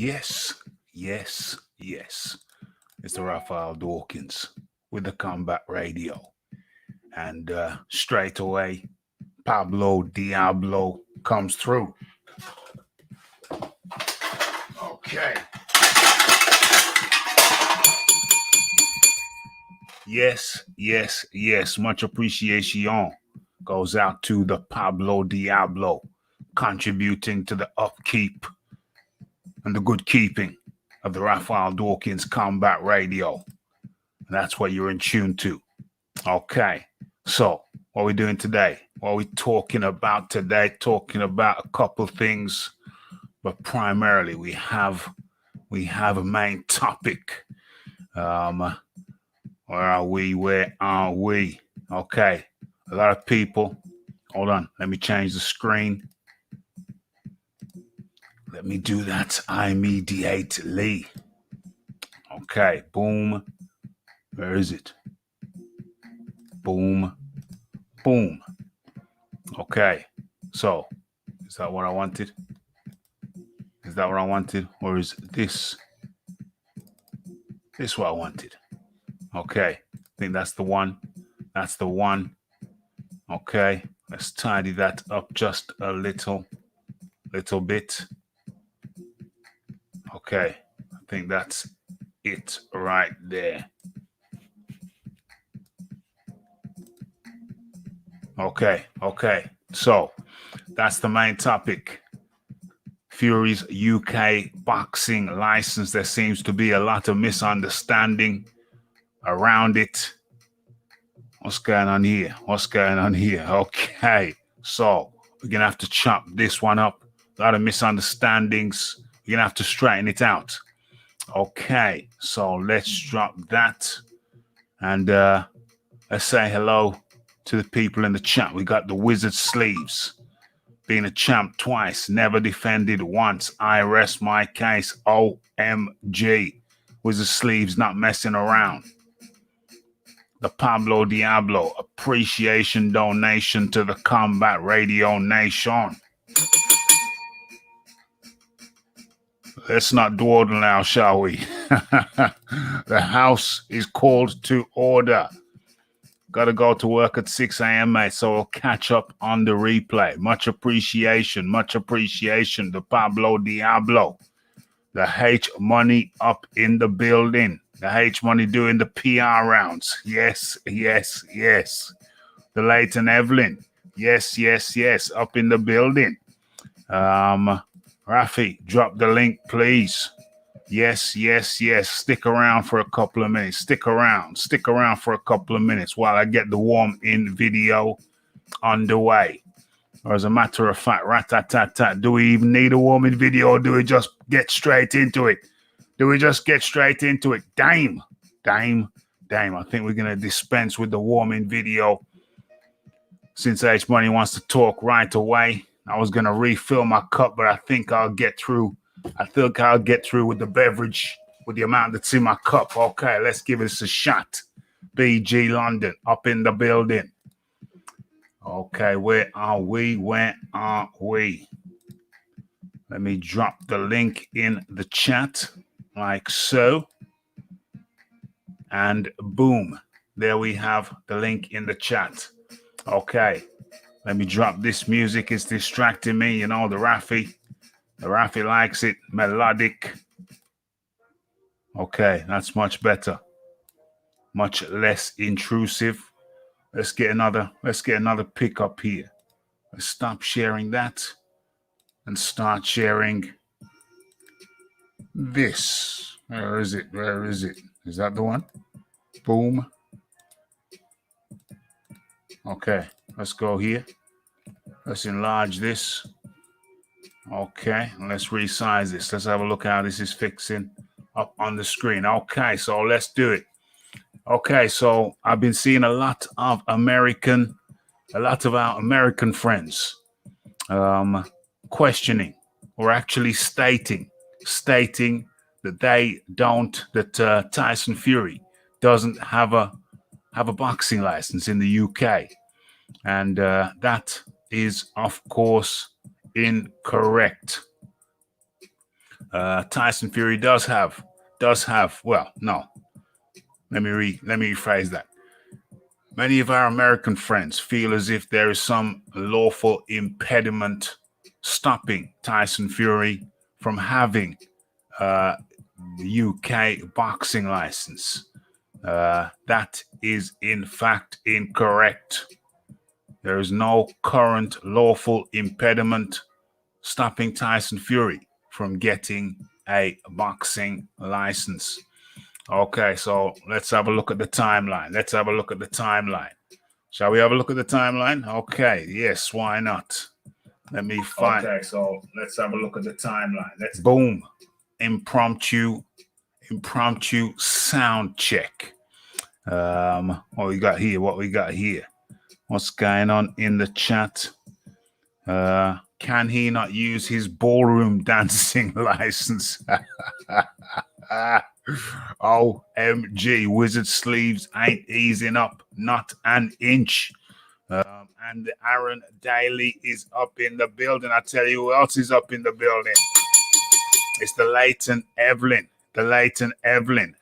Yes, yes, yes. It's the Raphael Dawkins with the Combat Radio. And straight away, Pablo Diablo comes through. Okay. Yes, yes, yes. Much appreciation goes out to the Pablo Diablo, contributing to the upkeep and the good keeping of the Raphael Dawkins Combat Radio. And that's what you're in tune to. Okay. So, what are we doing today? What are we talking about today? Talking about a couple things, but primarily we have a main topic. Where are we? Where are we? Okay. A lot of people. Hold on. Let me change the screen. Let me do that immediately. Okay. Boom. Where is it? Boom. Boom. Okay. So, is that what I wanted? Is that what I wanted? Or is this what I wanted? Okay. I think that's the one. That's the one. Okay. Let's tidy that up just a little bit. Okay. I think that's it right there. Okay. Okay. So that's the main topic. Fury's UK boxing license. There seems to be a lot of misunderstanding around it. What's going on here? What's going on here? Okay. So we're going to have to chop this one up. A lot of misunderstandings. We're going to have to straighten it out. Okay. So let's drop that. And let's say hello to the people in the chat. We got the Wizard Sleeves. Being a champ twice, never defended once. I rest my case. OMG. Wizard Sleeves not messing around. The Pablo Diablo appreciation donation to the Combat Radio Nation. Let's not dawdle now, shall we? The house is called to order. Got to go to work at 6 a.m., mate, so we'll catch up on the replay. Much appreciation, the Pablo Diablo. The H Money up in the building. The H Money doing the PR rounds. Yes, yes, yes. The Leighton Evelyn. Yes, yes, yes, up in the building. Rafi, drop the link, please. Yes, yes, yes. Stick around for a couple of minutes. Stick around for a couple of minutes while I get the warm-in video underway. Or as a matter of fact, rat-tat-tat-tat, do we even need a warm-in video or do we just get straight into it? Damn. I think we're going to dispense with the warm-in video since H Money wants to talk right away. I was going to refill my cup, but I think I'll get through with the beverage, with the amount that's in my cup. Okay, let's give this a shot. BG London up in the building. Okay, where are we? Let me drop the link in the chat like so. And boom, there we have the link in the chat. Okay, let me drop this music. It's distracting me, the Rafi. The Rafi likes it melodic. Okay, that's much better. Much less intrusive. Let's get another pickup here. Let's stop sharing that and start sharing this. Where is it? Is that the one? Boom. Okay, let's go here. Let's enlarge this. Okay, let's resize this. Let's have a look how this is fixing up on the screen. Okay, so let's do it. Okay, so I've been seeing a lot of our American friends questioning or actually stating that Tyson Fury doesn't have a boxing license in the UK. And that is, of course, incorrect. Tyson Fury does have, well, no, let me rephrase that. Many of our American friends feel as if there is some lawful impediment stopping Tyson Fury from having the UK boxing license. That is in fact incorrect. There is no current lawful impediment stopping Tyson Fury from getting a boxing license. Okay, so let's have a look at the timeline. Shall we have a look at the timeline? Okay, yes, why not? Let me find. Okay, so let's have a look at the timeline. Boom. Impromptu sound check. What we got here? What's going on in the chat? Can he not use his ballroom dancing license? OMG, Wizard Sleeves ain't easing up, not an inch. And Aaron Daly is up in the building. I tell you who else is up in the building. It's the Leighton Evelyn.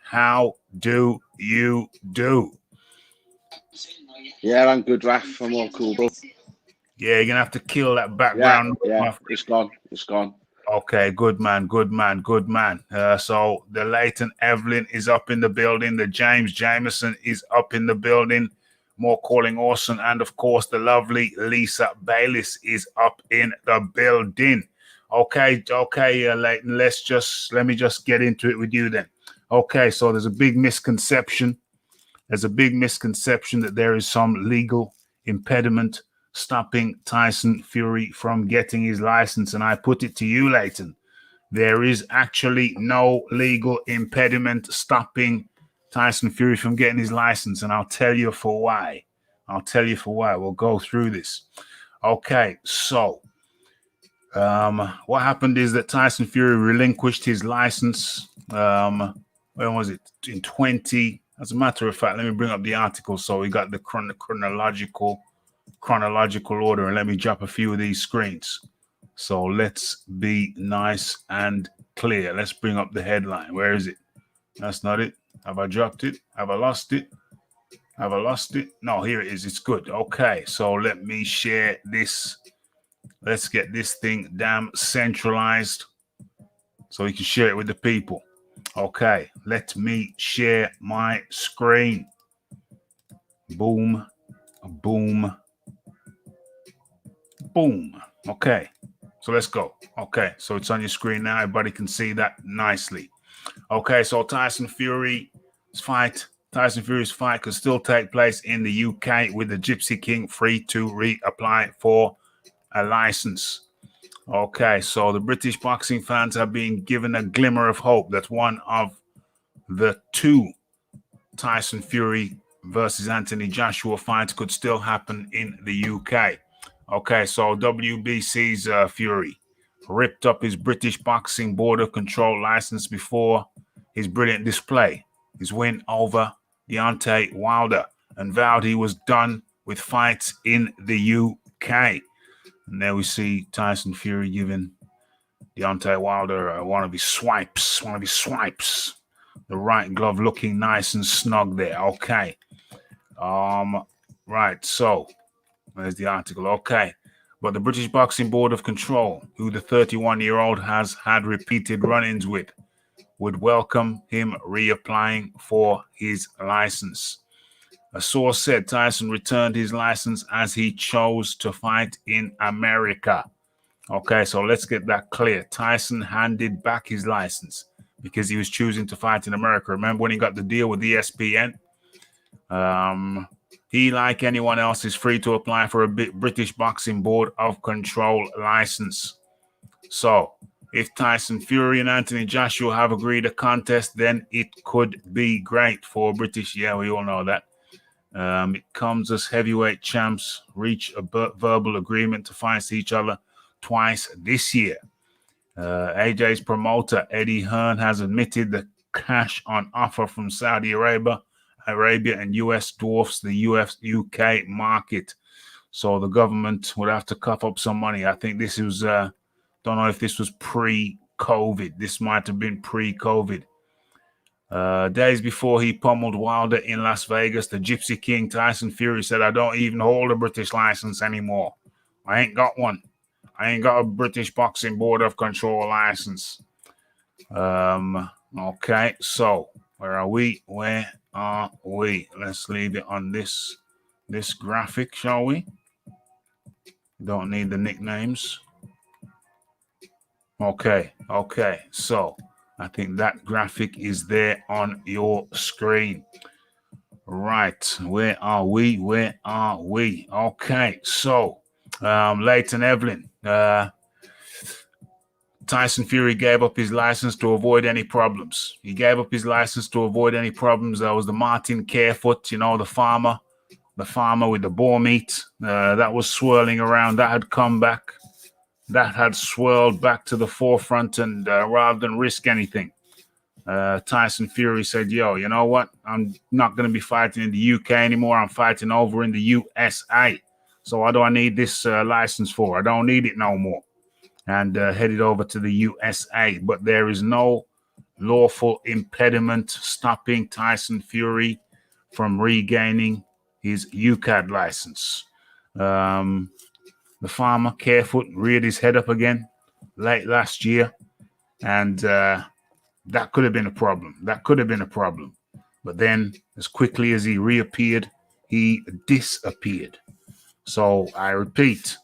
How do you do? Yeah, I'm good, Raph. I'm all cool, bro. Yeah, you're gonna have to kill that background. Yeah, it's gone. Okay, good man. So the Leighton Evelyn is up in the building. The James Jameson is up in the building. More calling Orson, and of course the lovely Lisa Bayliss is up in the building. Okay, Leighton. Let me just get into it with you then. Okay, so there's a big misconception. That there is some legal impediment stopping Tyson Fury from getting his license. And I put it to you, Leighton, there is actually no legal impediment stopping Tyson Fury from getting his license. And I'll tell you for why. We'll go through this. Okay, so what happened is that Tyson Fury relinquished his license. When was it? In 20. As a matter of fact, let me bring up the article so we got the chronological order, and let me drop a few of these screens. So let's be nice and clear. Let's bring up the headline. Where is it? That's not it. Have I dropped it? Have I lost it? No, here it is. It's good. Okay, so let me share this. Let's get this thing damn centralized so we can share it with the people. Okay, let me share my screen. Boom. Okay, so let's go. Okay, so it's on your screen now. Everybody can see that nicely. Okay, so Tyson Fury's fight could still take place in the UK with the Gypsy King free to reapply for a license. Okay, so the British boxing fans have been given a glimmer of hope that one of the two Tyson Fury versus Anthony Joshua fights could still happen in the UK. Okay, so WBC's Fury ripped up his British Boxing Board of Control license before his brilliant display, his win over Deontay Wilder, and vowed he was done with fights in the UK. And there we see Tyson Fury giving Deontay Wilder one of his swipes. The right glove looking nice and snug there. Okay. Right, so there's the article. Okay. But the British Boxing Board of Control, who the 31-year-old has had repeated run-ins with, would welcome him reapplying for his license. A source said Tyson returned his license as he chose to fight in America. Okay, so let's get that clear. Tyson handed back his license because he was choosing to fight in America. Remember when he got the deal with ESPN? He, like anyone else, is free to apply for a British Boxing Board of Control license. So, if Tyson Fury and Anthony Joshua have agreed a contest, then it could be great for British. Yeah, we all know that. It comes as heavyweight champs reach a verbal agreement to fight each other twice this year. AJ's promoter, Eddie Hearn, has admitted the cash on offer from Saudi Arabia and US dwarfs the UK market. So the government would have to cough up some money. I think this was, don't know if this was pre COVID. This might have been pre-COVID. Days before he pummeled Wilder in Las Vegas, the Gypsy King Tyson Fury said, "I don't even hold a British license anymore. I ain't got one. I ain't got a British Boxing Board of Control license." Okay, so where are we? Where are we? Let's leave it on this graphic, shall we? Don't need the nicknames. Okay, so I think that graphic is there on your screen. Right, where are we? Okay, so Leighton Evelyn, Tyson Fury gave up his license to avoid any problems. There was the Martin Carefoot, the farmer with the boar meat that was swirling around. That had come back. That had swirled back to the forefront, and rather than risk anything, Tyson Fury said, "Yo, you know what? I'm not going to be fighting in the UK anymore. I'm fighting over in the USA. So what do I need this license for? I don't need it no more." And headed over to the USA. But there is no lawful impediment stopping Tyson Fury from regaining his UCAD license. The farmer, Carefoot, reared his head up again late last year, and that could have been a problem. But then, as quickly as he reappeared, he disappeared. So I repeat,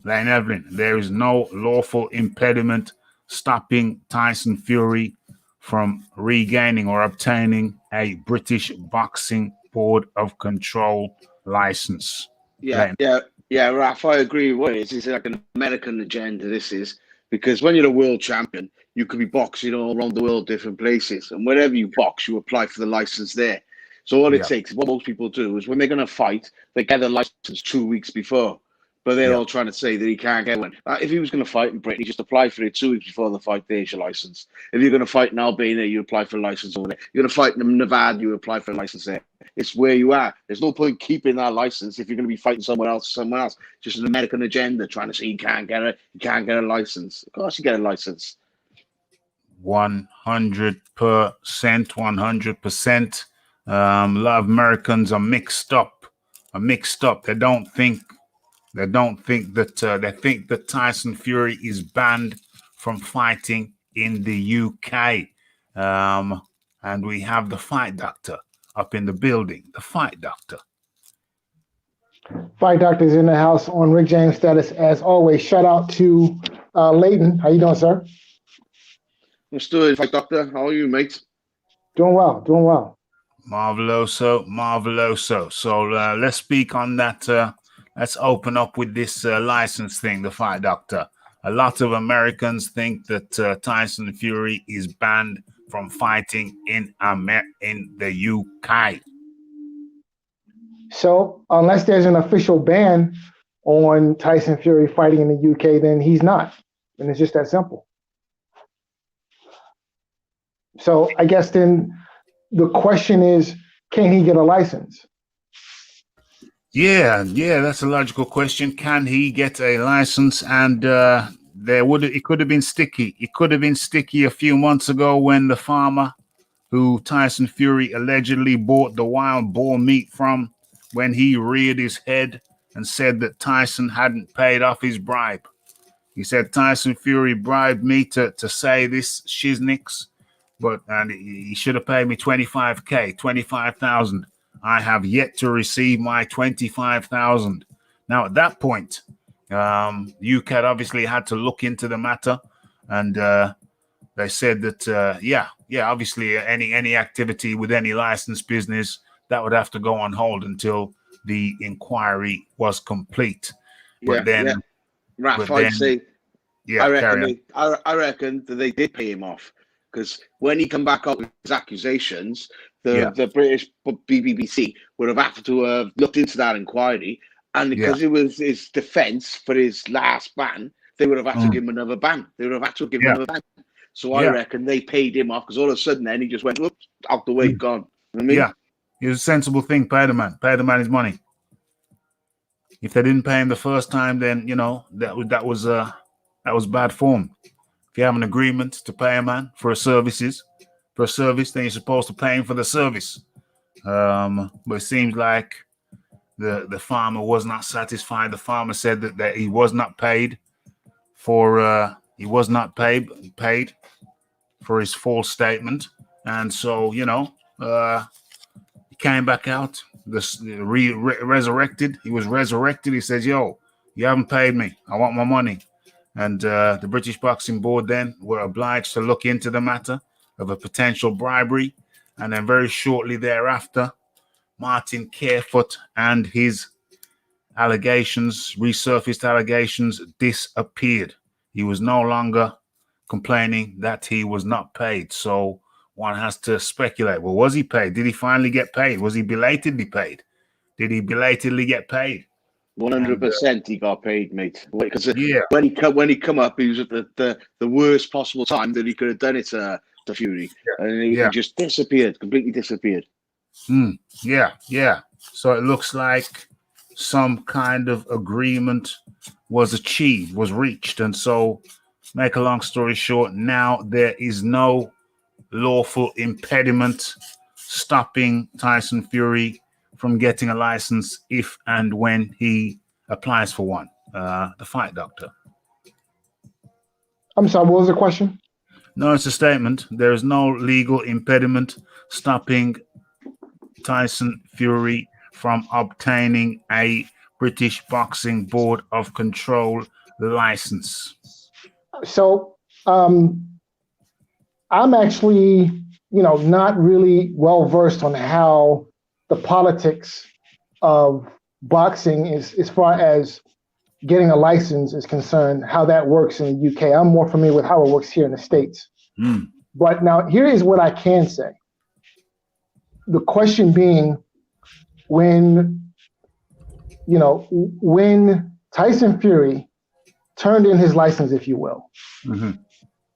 Leighton Evelyn, there is no lawful impediment stopping Tyson Fury from regaining or obtaining a British Boxing Board of Control license. Yeah, Raph, I agree with what it is. It's like an American agenda, this is, because when you're a world champion, you could be boxing all around the world, different places. And wherever you box, you apply for the license there. So all it takes, what most people do is when they're going to fight, they get a license 2 weeks before. But they're all trying to say that he can't get one. If he was going to fight in Britain, he just apply for it 2 weeks before the fight. There's your license. If you're going to fight in Albania, you apply for a license over there. You're going to fight in Nevada, you apply for a license there. It's where you are. There's no point keeping that license if you're going to be fighting somewhere else. Just an American agenda trying to say you can't get a license. Of course, you get a license. 100%. 100%. A lot of Americans are mixed up. They think that Tyson Fury is banned from fighting in the UK. And we have the Fight Doctor up in the building. The Fight Doctor. Fight Doctor's in the house on Rick James status as always. Shout out to Leighton. How you doing, sir? I'm still Fight Doctor. How are you, mate? Doing well. Marveloso. So let's speak on that. Let's open up with this license thing, the Fight Doctor. A lot of Americans think that Tyson Fury is banned from fighting in the UK. So unless there's an official ban on Tyson Fury fighting in the UK, then he's not. And it's just that simple. So I guess then the question is, can he get a license? Yeah, that's a logical question. Can he get a license? And it could have been sticky. It could have been sticky a few months ago when the farmer who Tyson Fury allegedly bought the wild boar meat from, when he reared his head and said that Tyson hadn't paid off his bribe. He said Tyson Fury bribed me to say this shiznix, and he should have paid me $25,000. I have yet to receive my $25,000. Now, at that point, UCAD obviously had to look into the matter, and they said that, obviously any activity with any licensed business, that would have to go on hold until the inquiry was complete. I reckon that they did pay him off, because when he come back up with his accusations, the British BBC would have had to have looked into that inquiry, and because it was his defence for his last ban, they would have had to give him another ban. So I reckon they paid him off, because all of a sudden then he just went, whoops, out the way, gone. You know what I mean? Yeah, it was a sensible thing. Pay the man his money. If they didn't pay him the first time, then that was bad form. If you have an agreement to pay a man for a service, then you're supposed to pay him for the service. But it seems like the farmer was not satisfied. The farmer said that he was not paid for paid for his false statement, and so he came back out. Resurrected. He was resurrected. He says, "Yo, you haven't paid me. I want my money." And the British Boxing Board then were obliged to look into the matter of a potential bribery. And then very shortly thereafter, Martin Carefoot and his resurfaced allegations, disappeared. He was no longer complaining that he was not paid. So one has to speculate. Well, was he paid? Did he finally get paid? Was he belatedly paid? Did he belatedly get paid? 100% he got paid, mate. Because when he come up, he was at the worst possible time that he could have done it to Fury, and he just completely disappeared. So it looks like some kind of agreement was reached, and so, make a long story short, now there is no lawful impediment stopping Tyson Fury from getting a license if and when he applies for one. The Fight Doctor. I'm sorry, what was the question? No, it's a statement. There is no legal impediment stopping Tyson Fury from obtaining a British Boxing Board of Control license. So I'm actually, not really well versed on how the politics of boxing is, as far as getting a license is concerned, how that works in the UK. I'm more familiar with how it works here in the States. But now here is what I can say. The question being, when Tyson Fury turned in his license, if you will,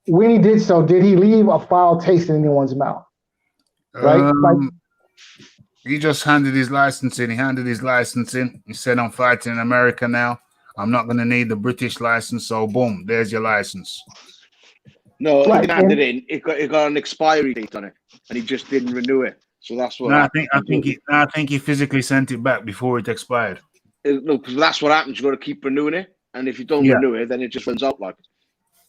when he did so, did he leave a foul taste in anyone's mouth? Right? He just handed his license in. He said, "I'm fighting in America now. I'm not going to need the British license." So, boom, there's your license. No, he didn't hand it in. It got an expiry date on it, and he just didn't renew it. So that's what. No, I think he physically sent it back before it expired. No, because that's what happens. You got to keep renewing it, and if you don't renew it, then it just runs out like.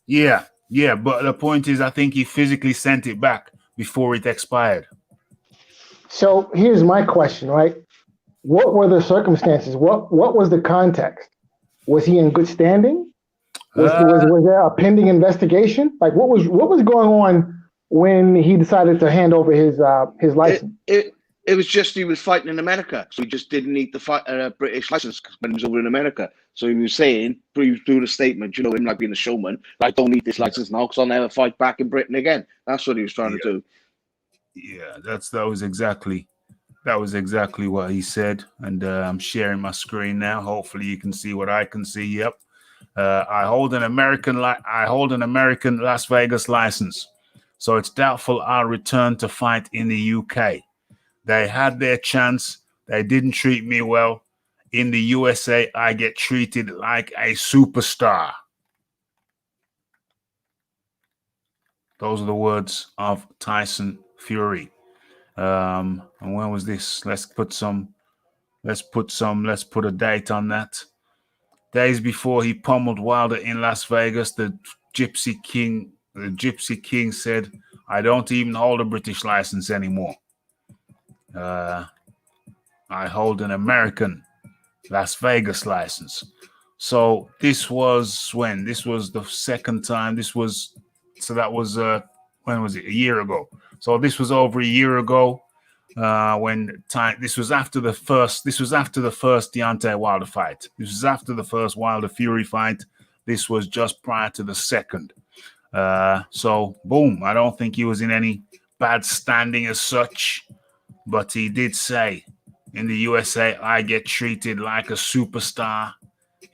Yeah. But the point is, I think he physically sent it back before it expired. So here's my question, right? What were the circumstances? What was the context? Was he in good standing? Was there a pending investigation? Like what was going on when he decided to hand over his license? It was just he was fighting in America, so he just didn't need the British license when he was over in America. So he was saying, through the statement, him like being a showman, I don't need this license now because I'll never fight back in Britain again. That's what he was trying to do. Yeah, that was exactly what he said, and I'm sharing my screen now. Hopefully, you can see what I can see. Yep, I hold an American Las Vegas license, so it's doubtful I'll return to fight in the UK. They had their chance. They didn't treat me well. In the USA, I get treated like a superstar. Those are the words of Tyson Fury. And when was this? Let's put a date on that. Days before he pummeled Wilder in Las Vegas, the Gypsy King said, "I don't even hold a British license anymore. I hold an American Las Vegas license." So this was when? This was the second time. When was it? A year ago. So this was over a year ago. This was after the first Deontay Wilder fight. This was after the first Wilder Fury fight. This was just prior to the second. So boom, I don't think he was in any bad standing as such, but he did say, in the USA, I get treated like a superstar.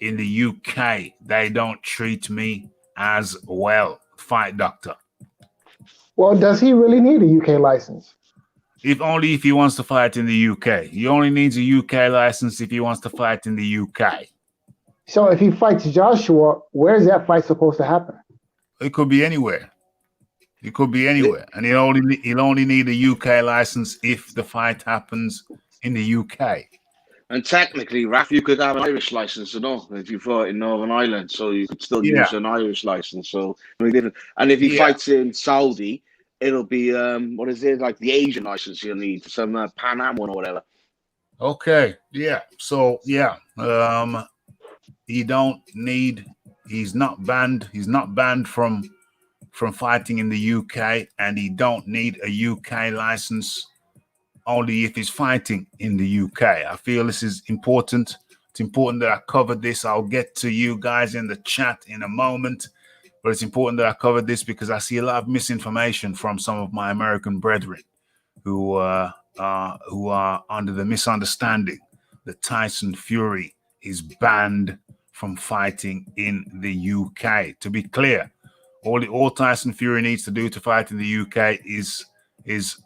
In the UK, they don't treat me as well. Fight Doctor. Well, does he really need a UK license? If he wants to fight in the UK. He only needs a UK license if he wants to fight in the UK. So if he fights Joshua, where is that fight supposed to happen? It could be anywhere. It could be anywhere, and he'll only need a UK license if the fight happens in the UK. And technically, Raf, you could have an Irish license, if you fought in Northern Ireland, so you could still Yeah. use an Irish license. So and if he Yeah. fights in Saudi, it'll be what is it, like the Asian license you'll need, some Pan Am one or whatever. Okay. Yeah. So yeah. He don't need. He's not banned. He's not banned from fighting in the UK, and he don't need a UK license only if he's fighting in the UK. I feel this is important. It's important that I covered this. I'll get to you guys in the chat in a moment, but it's important that I covered this because I see a lot of misinformation from some of my American brethren who are under the misunderstanding that Tyson Fury is banned from fighting in the UK. To be clear, all Tyson Fury needs to do to fight in the UK is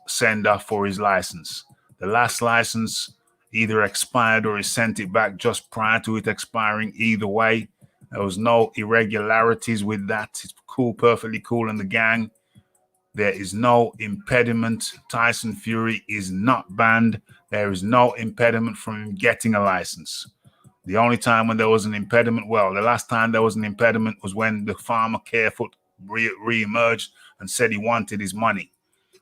send off for his license. The last license either expired or he sent it back just prior to it expiring. Either way, there was no irregularities with that. It's cool, perfectly cool in the gang. There is no impediment. Tyson Fury is not banned. There is no impediment from him getting a license. The only time when there was an impediment, well, the last time there was an impediment was when the farmer Carefoot re-emerged and said he wanted his money.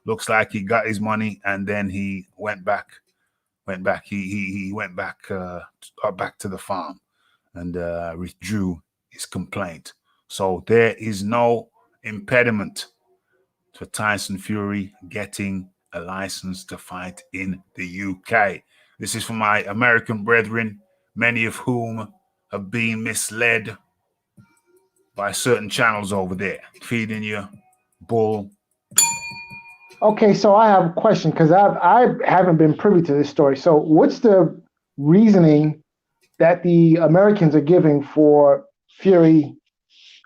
Looks like he got his money and then he went back. He went back to the farm and withdrew his complaint. So there is no impediment for Tyson Fury getting a license to fight in the UK. This is for my American brethren, many of whom have been misled by certain channels over there, feeding you bull. Okay, so I have a question because I haven't been privy to this story. So what's the reasoning that the Americans are giving for Fury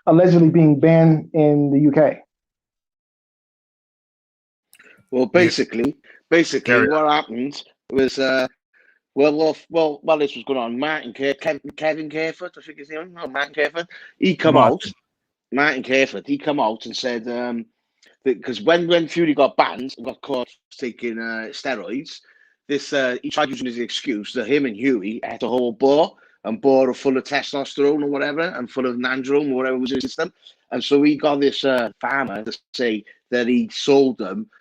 allegedly being banned in the UK? Well, basically, what happened was, while this was going on, Kevin Carefoot, I think his name, Martin Carefoot, he come out and said, because when Fury got banned and got caught taking steroids, he tried using his excuse that him and Huey had a whole boar full of testosterone or whatever and full of nandrolone or whatever was in his system. And so he got this farmer to say that he sold them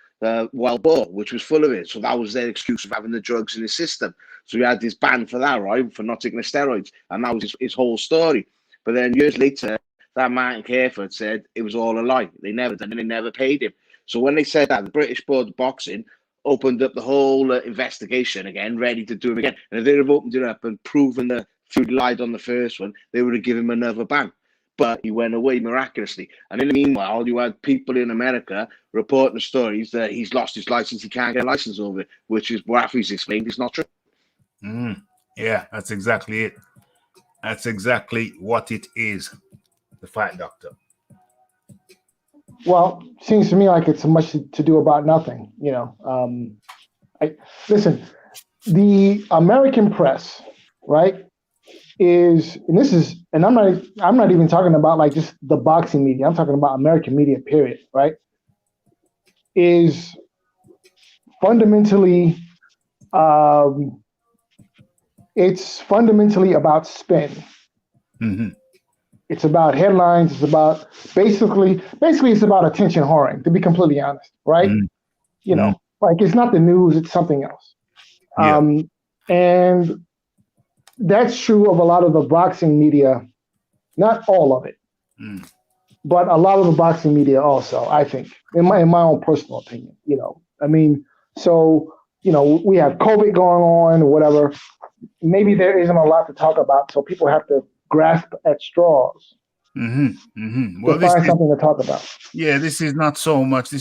wild boar, which was full of it. So that was their excuse of having the drugs in his system. So he had this ban for that, right, for not taking the steroids. And that was his whole story. But then years later, that Martin Carefoot said it was all a lie. They never done it. They never paid him. So when they said that, the British Board of Boxing opened up the whole investigation again, ready to do it again. And if they'd have opened it up and proven that Fury lied on the first one, they would have given him another ban. But he went away miraculously. And in the meanwhile, you had people in America reporting stories that he's lost his license, he can't get a license over it, which is what Raphael's explained is not true. Yeah, that's exactly it. That's exactly what it is. The Fight Doctor. Well, seems to me like it's much to do about nothing. Listen, the American press, right, and I'm not even talking about like just the boxing media. I'm talking about American media, period, right? Is fundamentally, it's fundamentally about spin. Mm-hmm. It's about headlines. It's about basically it's about attention whoring, to be completely honest, right? Mm-hmm. Like it's not the news, it's something else. Yeah. And that's true of a lot of the boxing media, not all of it, but a lot of the boxing media also, I think, in my own personal opinion, so, we have COVID going on or whatever. Maybe there isn't a lot to talk about, so people have to grasp at straws Well, to find something to talk about. Yeah, this is not so much the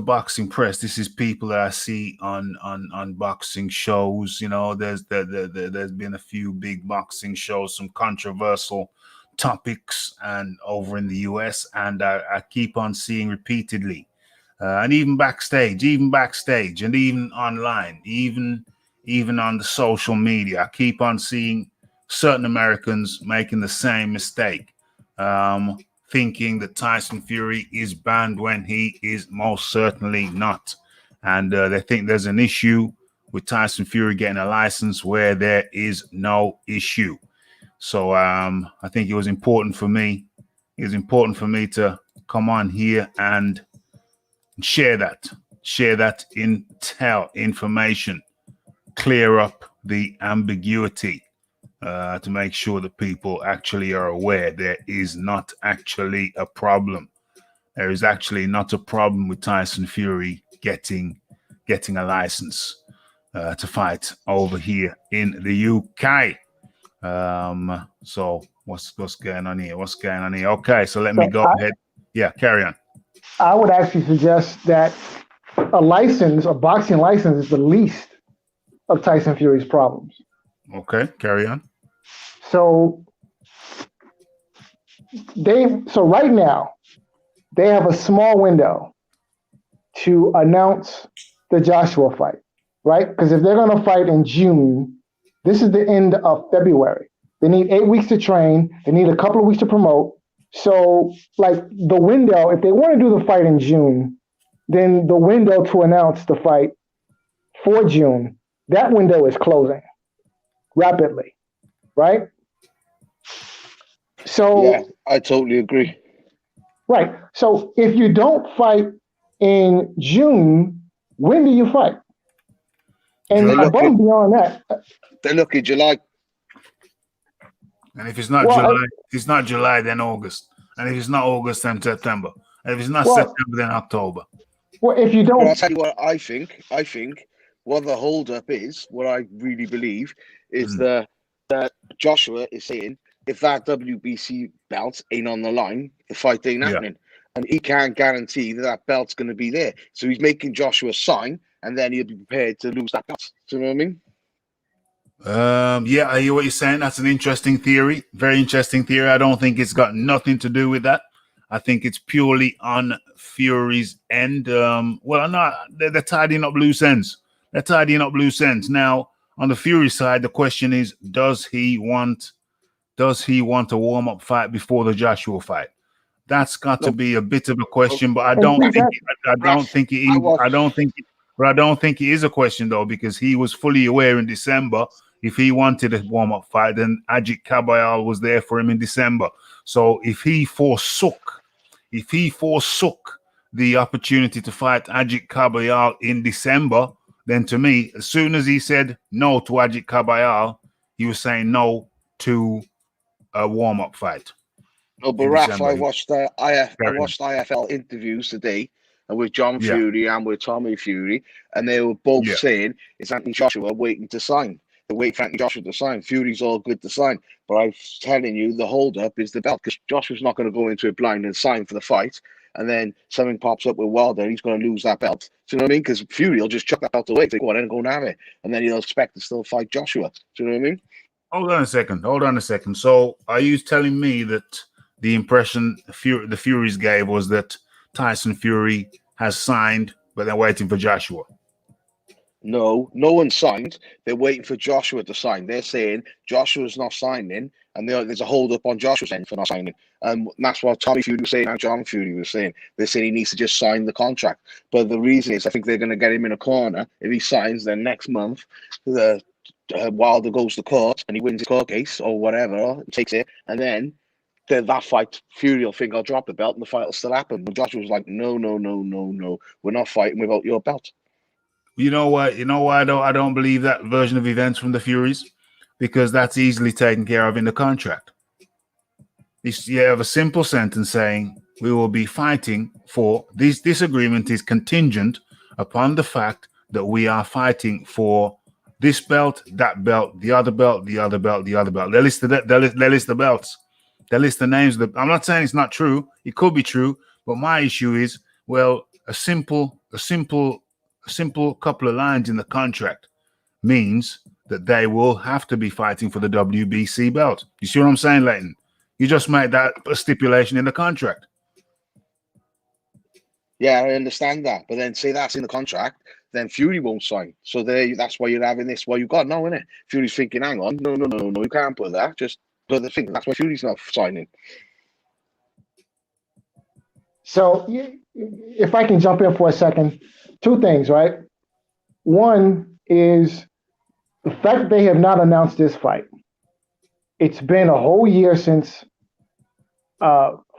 boxing press. This is people that I see on boxing shows. There's been a few big boxing shows, some controversial topics, and over in the US, and I keep on seeing repeatedly, and even backstage, and even online, even on the social media, I keep on seeing certain Americans making the same mistake, thinking that Tyson Fury is banned when he is most certainly not. And they think there's an issue with Tyson Fury getting a license where there is no issue. So I think it was important for me. It was important for me to come on here and share that intel information, clear up the ambiguity, to make sure that people actually are aware there is not actually a problem. There is actually not a problem with Tyson Fury getting a license to fight over here in the UK. So what's going on here? What's going on here? Okay, so let me go ahead. Yeah, carry on. I would actually suggest that a boxing license, is the least of Tyson Fury's problems. Okay, carry on. So right now they have a small window to announce the Joshua fight, right? Because if they're going to fight in June, this is the end of February. They need 8 weeks to train. They need a couple of weeks to promote. So, like, the window, if they want to do the fight in June, then the window to announce the fight for June, that window is closing rapidly, right? So, yeah, I totally agree. Right. So, if you don't fight in June, when do you fight? And above and beyond that, they're looking July. And if it's not July, if it's not July, then August. And if it's not August, then September. And if it's not September, then October. Well, if you don't, well, I'll tell you what I think. I think what the holdup is, what I really believe, is that Joshua is saying if that WBC belt ain't on the line, the fight ain't happening. And he can't guarantee that belt's going to be there. So he's making Joshua sign, and then he'll be prepared to lose that belt. Do you know what I mean? Yeah, I hear what you're saying. That's an interesting theory. Very interesting theory. I don't think it's got nothing to do with that. I think it's purely on Fury's end. Well, no, they're tidying up loose ends. They're tidying up loose ends. Now, on the Fury side, the question is, does he want a warm-up fight before the Joshua fight? That's got to be a bit of a question, but I don't think it is a question though, because he was fully aware in December if he wanted a warm-up fight, then Ajit Kabayal was there for him in December. So if he forsook the opportunity to fight Ajit Kabayal in December, then to me, as soon as he said no to Ajit Kabayal, he was saying no to a warm-up fight. No, but Raph, I watched IFL interviews today with John Fury and with Tommy Fury, and they were both saying it's Anthony Joshua waiting to sign. They're waiting for Anthony Joshua to sign. Fury's all good to sign. But I'm telling you, the hold-up is the belt, because Joshua's not going to go into it blind and sign for the fight, and then something pops up with Wilder, and he's going to lose that belt. Do you know what I mean? Because Fury will just chuck that belt away. Say, go on, and go and have it. And then he'll expect to still fight Joshua. Do you know what I mean? Hold on a second. So are you telling me that the impression the Furies gave was that Tyson Fury has signed, but they're waiting for Joshua? No one signed. They're waiting for Joshua to sign. They're saying Joshua's not signing, and there's a hold up on Joshua's end for not signing. And that's what Tommy Fury was saying and John Fury was saying. They're saying he needs to just sign the contract. But the reason is, I think they're going to get him in a corner. If he signs, then next month, Wilder goes to court and he wins his court case or whatever, takes it, and then that fight, Fury will think I'll drop the belt and the fight will still happen. But Joshua was like, no, we're not fighting without your belt. You know what? I don't believe that version of events from the Furies, because that's easily taken care of in the contract. You have a simple sentence saying we will be fighting for this. This agreement is contingent upon the fact that we are fighting for this belt, that belt, the other belt, the other belt, the other belt. They list the belts. They list the names. I'm not saying it's not true. It could be true, but my issue is, well, a simple couple of lines in the contract means that they will have to be fighting for the WBC belt. You see what I'm saying, Leighton? You just made that a stipulation in the contract. Yeah, I understand that. But then say that's in the contract, then Fury won't sign. So that's why you're having this. Well, you got now, innit? Fury's thinking, hang on, no, you can't put that. Just put the thing. That's why Fury's not signing. So if I can jump in for a second, two things, right? One is the fact that they have not announced this fight. It's been a whole year since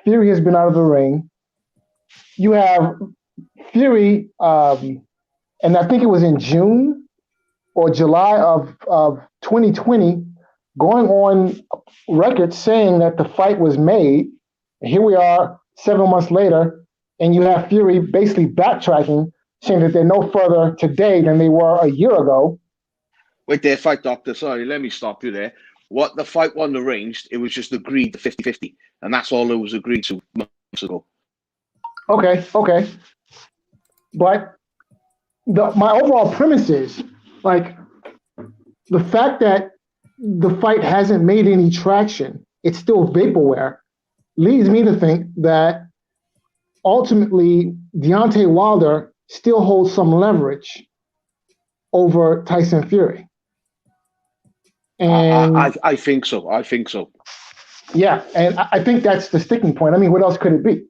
Fury has been out of the ring. You have Fury, and I think it was in June or July of 2020, going on record saying that the fight was made. And here we are 7 months later, and you have Fury basically backtracking, saying that they're no further today than they were a year ago. Wait there, fight doctor. Sorry, let me stop you there. What the fight wasn't arranged, it was just agreed to 50-50. And that's all it was agreed to months ago. Okay. But my overall premise is, like, the fact that the fight hasn't made any traction, it's still vaporware, leads me to think that ultimately Deontay Wilder still holds some leverage over Tyson Fury. And I think so. Yeah, and I think that's the sticking point. I mean, what else could it be?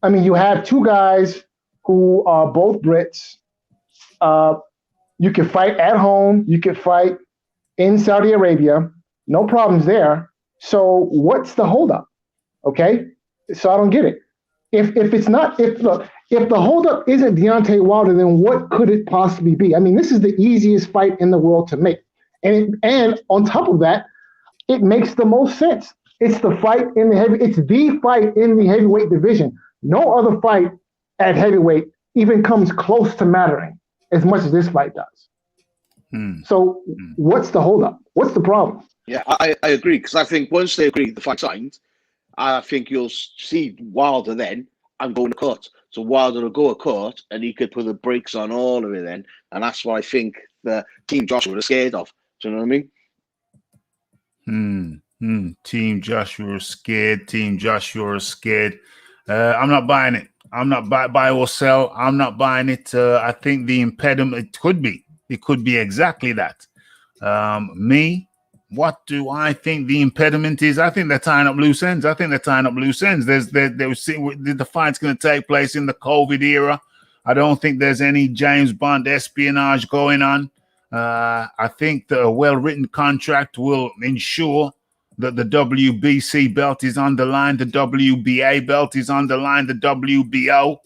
I mean, you have two guys who are both Brits. You can fight at home. You can fight in Saudi Arabia. No problems there. So what's the holdup? Okay, so I don't get it. If the holdup isn't Deontay Wilder, then what could it possibly be? I mean, this is the easiest fight in the world to make. And on top of that, it makes the most sense. It's the fight in the heavyweight division. No other fight at heavyweight even comes close to mattering as much as this fight does. So what's the holdup? What's the problem? Yeah, I agree, because I think once they agree the fight signed, I think you'll see Wilder then and going to court. So Wilder will go to court and he could put the brakes on all of it then. And that's what I think the Team Joshua are scared of. Do you know what I mean? Team Joshua is scared. Team Joshua is scared. I'm not buying it. I'm not buy or sell. I'm not buying it. I think the impediment, it could be exactly that. What do I think the impediment is? I think they're tying up loose ends. The fight's going to take place in the COVID era. I don't think there's any James Bond espionage going on. I think the well-written contract will ensure that the WBC belt is underlined, the WBA belt is underlined, the WBO,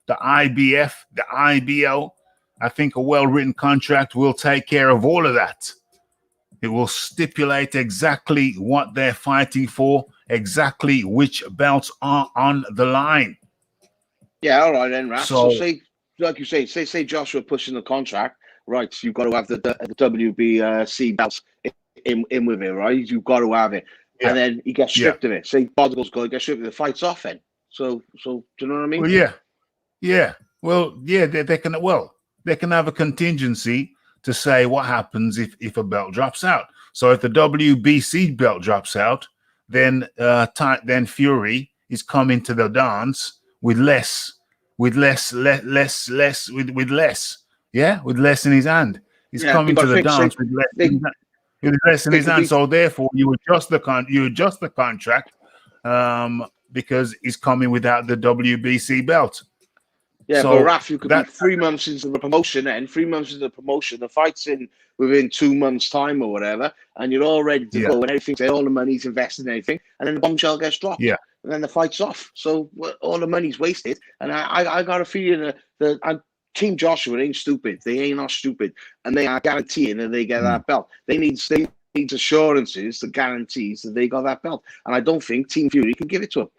the IBF, the IBO. I think a well-written contract will take care of all of that. It will stipulate exactly what they're fighting for, exactly which belts are on the line. Yeah, all right then, Raph. So say, like you say Joshua pushing the contract, right? You've got to have the WBC belts in with it, right? You've got to have it. Yeah. And then he gets stripped of it. Say Boswell's going to get stripped of it, the fight's off then. So do you know what I mean? Well, yeah. Well, yeah, they can have a contingency to say what happens if a belt drops out. So if the WBC belt drops out, then Fury is coming to the dance with less. Yeah, with less in his hand. He's coming to the dance with less in his hand. So therefore, you adjust the contract because he's coming without the WBC belt. Yeah, so but Raph, you could be 3 months into the promotion, the fight's in within 2 months' time or whatever, and you're all ready to go, and everything's all the money's invested in anything, and then the bombshell gets dropped. Yeah. And then the fight's off. So all the money's wasted. And I got a feeling that Team Joshua ain't stupid. They ain't not stupid. And they are guaranteeing that they get that belt. They need assurances, the guarantees that they got that belt. And I don't think Team Fury can give it to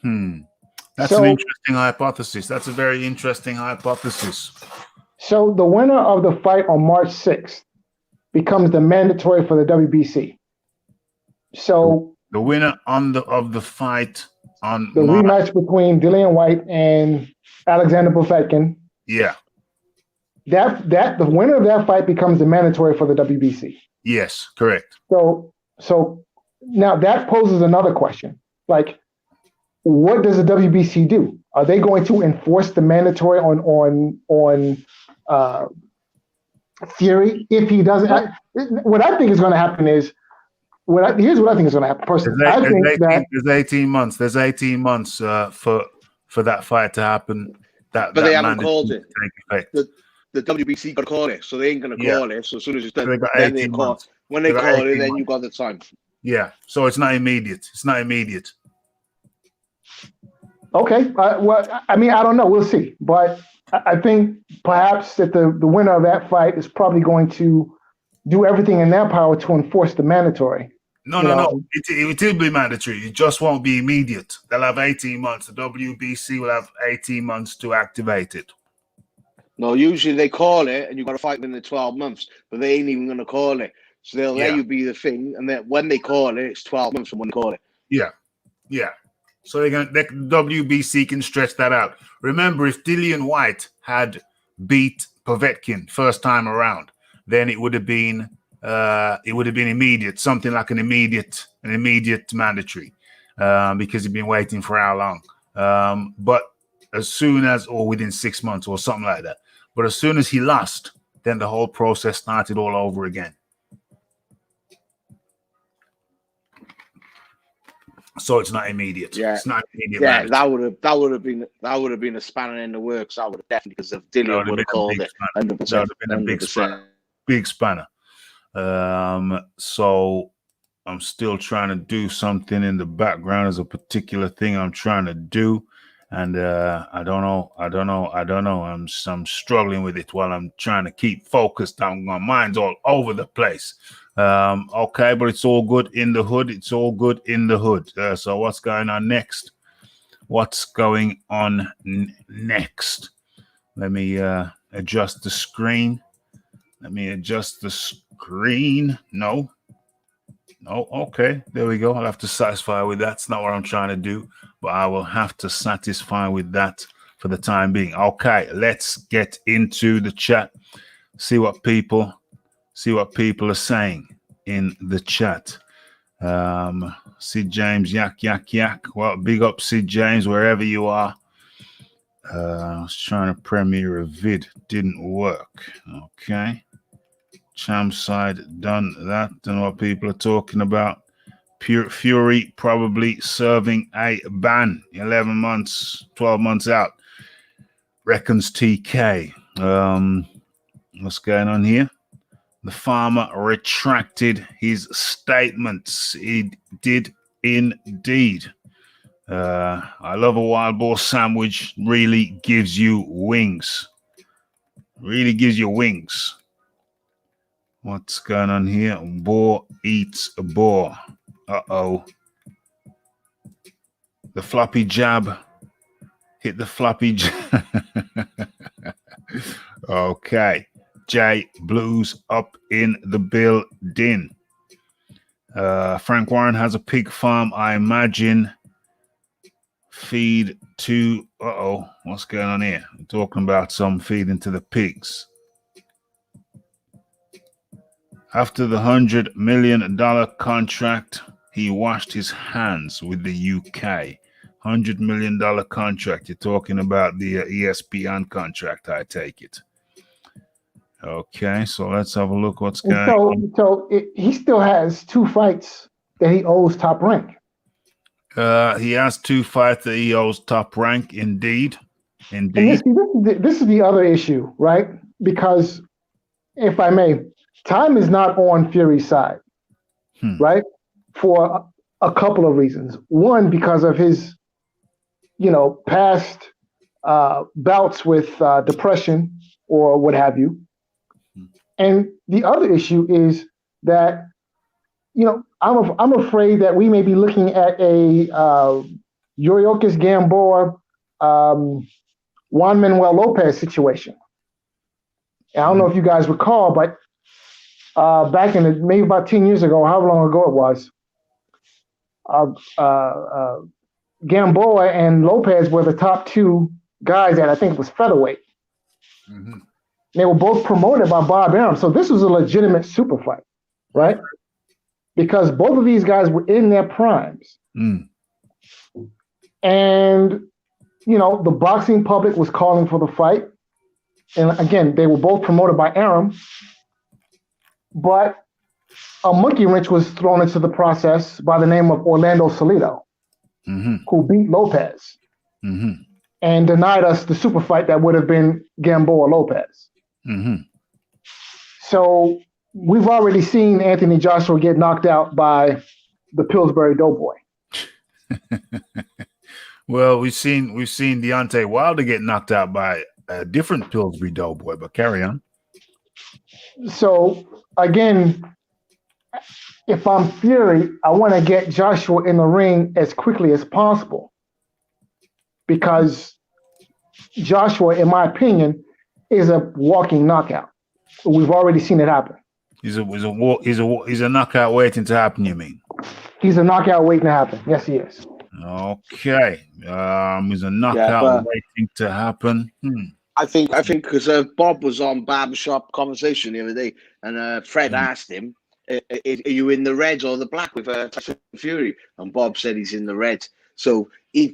them. That's an interesting hypothesis. That's a very interesting hypothesis. So the winner of the fight on March 6th becomes the mandatory for the WBC. So the winner of the fight on the rematch between Dillian White and Alexander Povetkin. Yeah. That the winner of that fight becomes the mandatory for the WBC. Yes, correct. So now that poses another question. Like, what does the WBC do? Are they going to enforce the mandatory on Fury if he doesn't? What I think is going to happen is here's what I think is going to happen. Personally, I think there's 18 months. There's 18 months for that fight to happen. But they haven't called it. The WBC got to call it, so they ain't going to call it. So as soon as it's done, then they call it. When they call it, then you got the time. Yeah, so it's not immediate. It's not immediate. Okay. Well, I mean, I don't know. We'll see. But I think perhaps that the winner of that fight is probably going to do everything in their power to enforce the mandatory. No. It will be mandatory. It just won't be immediate. They'll have 18 months. The WBC will have 18 months to activate it. No, usually they call it, and you got to fight within the 12 months, but they ain't even going to call it. So they'll let you be the thing, and then when they call it, it's 12 months from when they call it. Yeah. So the WBC can stretch that out. Remember, if Dillian White had beat Povetkin first time around, then it would have been immediate, something like an immediate mandatory, because he'd been waiting for how long? But as soon as, or within 6 months or something like that. But as soon as he lost, then the whole process started all over again. So it's not immediate. Yeah, it's not immediate. Yeah, that would have been a spanner in the works. I would have definitely, because if Dillian would have called it, 100%. That would have been a big spanner. So I'm still trying to do something in the background. There's a particular thing I'm trying to do, and I don't know. I'm struggling with it while I'm trying to keep focused. My mind's all over the place. Okay, but it's all good in the hood. It's all good in the hood. So what's going on next? What's going on next? Let me adjust the screen. No. Okay, there we go. I'll have to satisfy with that. It's not what I'm trying to do, but I will have to satisfy with that for the time being. Okay, let's get into the chat. See what people are saying in the chat. Sid James, yak. Well, big up Sid James, wherever you are. I was trying to premiere a vid, didn't work. Okay. Champ side, done that. Don't know what people are talking about. Fury probably serving a ban, 11 months, 12 months out. Reckons TK. What's going on here? The farmer retracted his statements. He did indeed. I love a wild boar sandwich. Really gives you wings. Really gives you wings. What's going on here? Boar eats a boar. Uh-oh. The floppy jab. Hit the floppy jab. Okay. J Blues up in the building. Frank Warren has a pig farm, I imagine. Feed to... Uh-oh. What's going on here? I'm talking about some feeding to the pigs. After the $100 million contract, he washed his hands with the UK. $100 million contract. You're talking about the ESPN contract, I take it. Okay, so let's have a look what's going on. So he still has 2 fights that he owes Top Rank. He has 2 fights that he owes Top Rank, indeed. And this is the other issue, right? Because, if I may, time is not on Fury's side, right? For a couple of reasons. One, because of his, past bouts with depression or what have you. And the other issue is that, I'm afraid that we may be looking at a Yuriorkis Gamboa, Juan Manuel Lopez situation. And I don't know if you guys recall, but back in maybe about 10 years ago, however long ago it was, Gamboa and Lopez were the top 2 guys at, I think it was featherweight. Mm-hmm. They were both promoted by Bob Arum. So this was a legitimate super fight, right? Because both of these guys were in their primes. And, the boxing public was calling for the fight. And again, they were both promoted by Arum. But a monkey wrench was thrown into the process by the name of Orlando Salido, who beat Lopez and denied us the super fight that would have been Gamboa Lopez. So we've already seen Anthony Joshua get knocked out by the Pillsbury Doughboy. Well, we've seen Deontay Wilder get knocked out by a different Pillsbury Doughboy, but carry on. So again, if I'm Fury, I want to get Joshua in the ring as quickly as possible, because Joshua, in my opinion, is a walking knockout. We've already seen it happen. He's a knockout waiting to happen, you mean? He's a knockout waiting to happen. Yes, he is. Okay. He's a knockout waiting to happen. I think because Bob was on Barbershop Conversation the other day, and Fred asked him, "Are you in the red or the black with Tyson Fury?" And Bob said he's in the red. So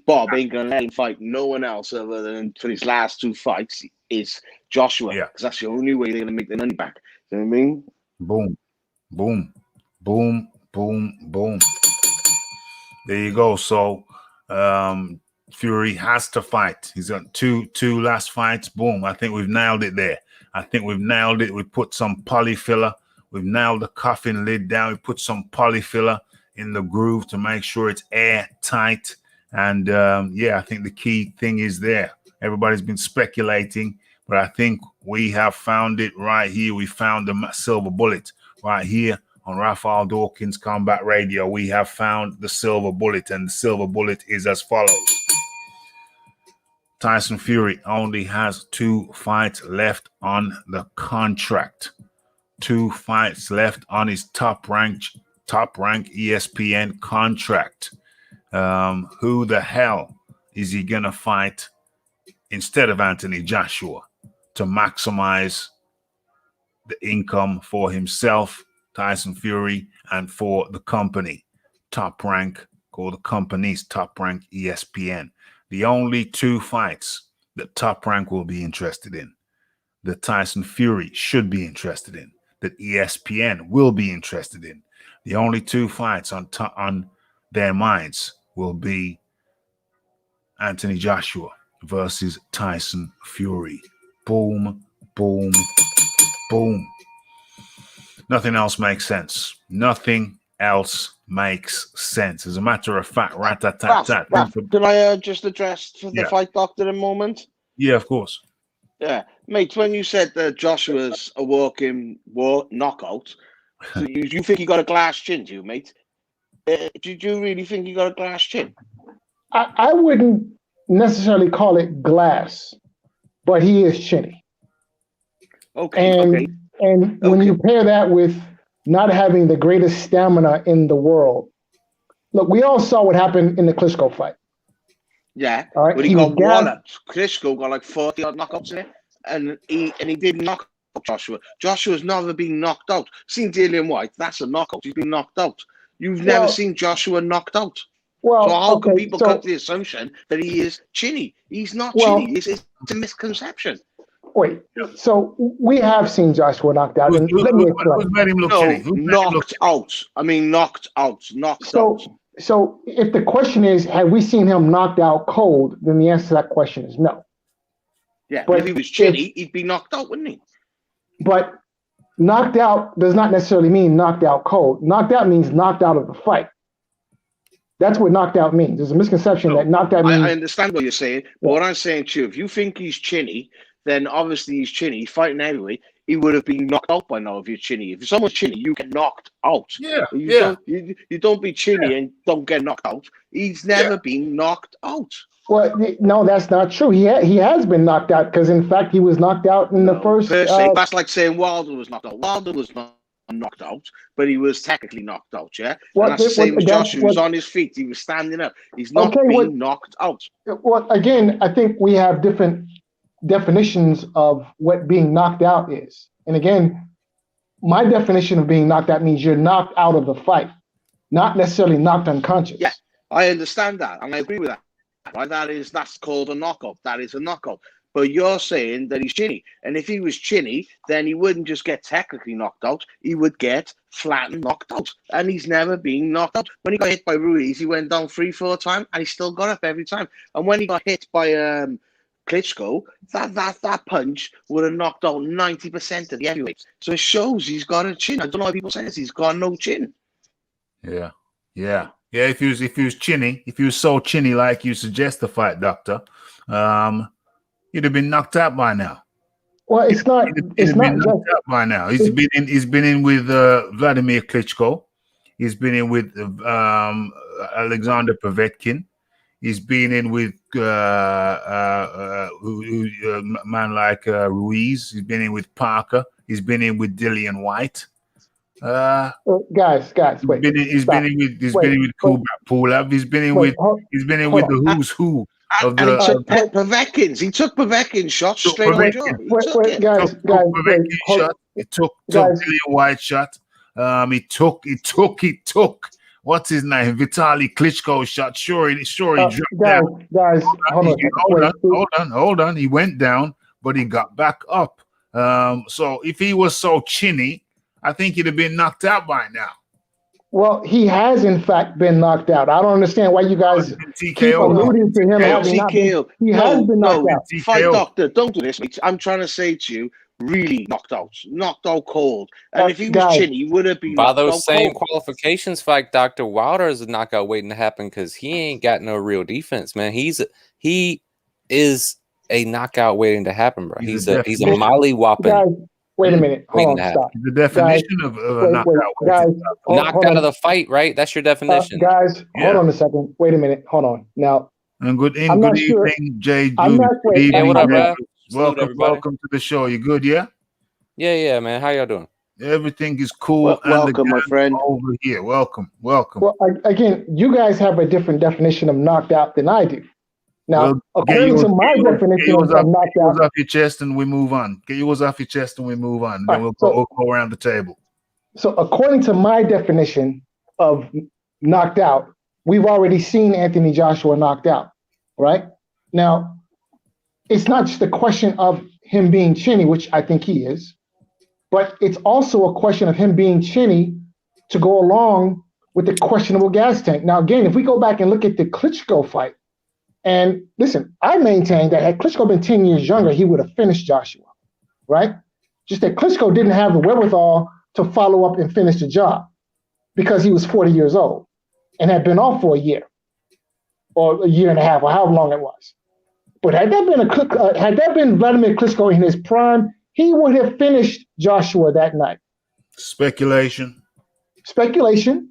Bob ain't gonna let him fight no one else other than for his last two fights is Joshua, because that's the only way they're gonna make the money back. You know what I mean? Boom, boom, boom, boom, boom. There you go. So Fury has to fight. He's got two last fights. Boom. I think we've nailed it there. I think we've nailed it. We put some polyfiller. We've nailed the coffin lid down. We put some polyfiller in the groove to make sure it's airtight. And I think the key thing is there. Everybody's been speculating, but I think we have found it right here. We found the silver bullet right here on Raphael Dawkins Combat Radio. We have found the silver bullet, and the silver bullet is as follows. Tyson Fury only has 2 fights left on the contract. 2 fights left on his top rank ESPN contract. Who the hell is he gonna fight instead of Anthony Joshua to maximize the income for himself, Tyson Fury, and for the company? Top Rank, or the company's Top Rank ESPN. The only 2 fights that Top Rank will be interested in, that Tyson Fury should be interested in, that ESPN will be interested in. The only 2 fights on their minds will be Anthony Joshua versus Tyson Fury. Boom, boom, boom. Nothing else makes sense. Nothing else makes sense. As a matter of fact, rat-tat-tat-tat. Can I just address the fight doctor a moment? Yeah, of course. Yeah, mate, when you said that Joshua's a walking knockout, so you think he got a glass chin, do you, mate? Did you really think he got a glass chin? I wouldn't necessarily call it glass, but he is chinny. Okay. And when you pair that with not having the greatest stamina in the world, look, we all saw what happened in the Klitschko fight. Yeah, all right? But he got walloped. Klitschko got like 40 odd knockouts in it, and he didn't knock out Joshua. Joshua's never been knocked out. Seen Dillian White, that's a knockout. He's been knocked out. You've never seen Joshua knocked out. So how can people come to the assumption that he is chinny? He's not chinny. It's a misconception. Wait, so we have seen Joshua knocked out. Who's made him look chinny? Knocked out. I mean, knocked out. So if the question is, have we seen him knocked out cold, then the answer to that question is no. Yeah, but if he was chinny, he'd be knocked out, wouldn't he? But knocked out does not necessarily mean knocked out cold. Knocked out means knocked out of the fight. That's what knocked out means. There's a misconception that knocked out means... I understand what you're saying, but what I'm saying to you, if you think he's chinny, then obviously he's chinny. He's fighting heavyweight. He would have been knocked out by now if you're chinny. If someone's chinny, you get knocked out. You don't be chinny and don't get knocked out. He's never been knocked out. Well, no, that's not true. He has been knocked out because, in fact, he was knocked out in the first... that's like saying Wilder was knocked out. Wilder was not knocked out, but he was technically knocked out, yeah? Well, and that's the same as Joshua. He was on his feet. He was standing up. He's not being knocked out. Well, again, I think we have different definitions of what being knocked out is. And again, my definition of being knocked out means you're knocked out of the fight, not necessarily knocked unconscious. Yeah, I understand that, and I agree with that. right? That's called a knockout. That is a knockout. But you're saying that he's chinny. And if he was chinny, then he wouldn't just get technically knocked out. He would get flattened knocked out. And he's never been knocked out. When he got hit by Ruiz, he went down 3-4 times and he still got up every time. And when he got hit by Klitschko, that punch would have knocked out 90% of the heavyweights. So it shows he's got a chin. I don't know why people say this. He's got no chin. Yeah. If he was chinny, if he was so chinny like you suggest the fight, Doctor, he'd have been knocked out by now. Well, it's not. It's not been knocked out by now. He's been in with Vladimir Klitschko. He's been in with Alexander Povetkin. He's been in with man like Ruiz. He's been in with Parker. He's been in with Dillian White. Guys, wait. He's been in with Kubrat Pulev. He's been in with the who's who of and the. he took Povetkin's. He took Povetkin's shot straight on the jaw. He took Dillian White shot. He took. What's his name? Vitaly Klitschko shot. Sure, he dropped down. Guys, hold on. He went down, but he got back up. So if he was so chinny, I think he'd have been knocked out by now. Well, he has in fact been knocked out. I don't understand why you guys keep alluding to him having not been. He has been knocked out. Fight doctor, don't do this. I'm trying to say to you, really knocked out cold. And if he was chinny, he would have been by those same qualifications. Fight Dr. Wilder is a knockout waiting to happen because he ain't got no real defense, man. He is a knockout waiting to happen, bro. He's a molly whopping. Wait a minute. Hold on, stop. The definition of a knockout. Guys, knocked out of the fight, right? That's your definition. Guys, hold on a second. Wait a minute. Hold on. Now, and good evening, Jay. Good evening, what up, bro? Welcome to the show. You good, yeah? Yeah, man. How y'all doing? Everything is cool. Welcome, my friend. Over here. Welcome. Well, again, you guys have a different definition of knocked out than I do. Now, according to my definition of knocked out, off your chest and we move on. Get yours off your chest and we move on. Then we'll go around the table. So, according to my definition of knocked out, we've already seen Anthony Joshua knocked out, right? Now, it's not just a question of him being chinny, which I think he is, but it's also a question of him being chinny to go along with the questionable gas tank. Now, again, if we go back and look at the Klitschko fight, and listen, I maintain that had Klitschko been 10 years younger, he would have finished Joshua, right? Just that Klitschko didn't have the wherewithal to follow up and finish the job because he was 40 years old and had been off for a year or a year and a half or however long it was. But had that been Vladimir Klitschko in his prime, he would have finished Joshua that night. Speculation,